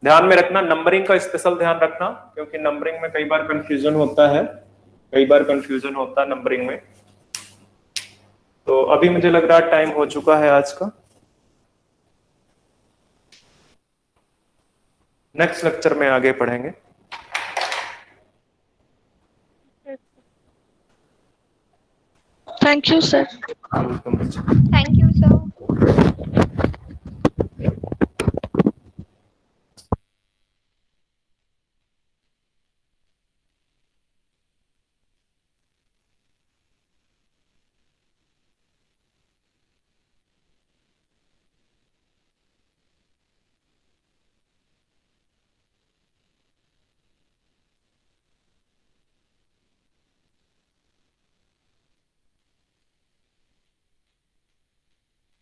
ध्यान में रखना, नंबरिंग का स्पेशल ध्यान रखना, क्योंकि नंबरिंग में कई बार कंफ्यूजन होता है, नंबरिंग में। तो अभी मुझे लग रहा है टाइम हो चुका है आज का। नेक्स्ट लेक्चर में आगे पढ़ेंगे। Thank you sir. Welcome. Thank you, sir.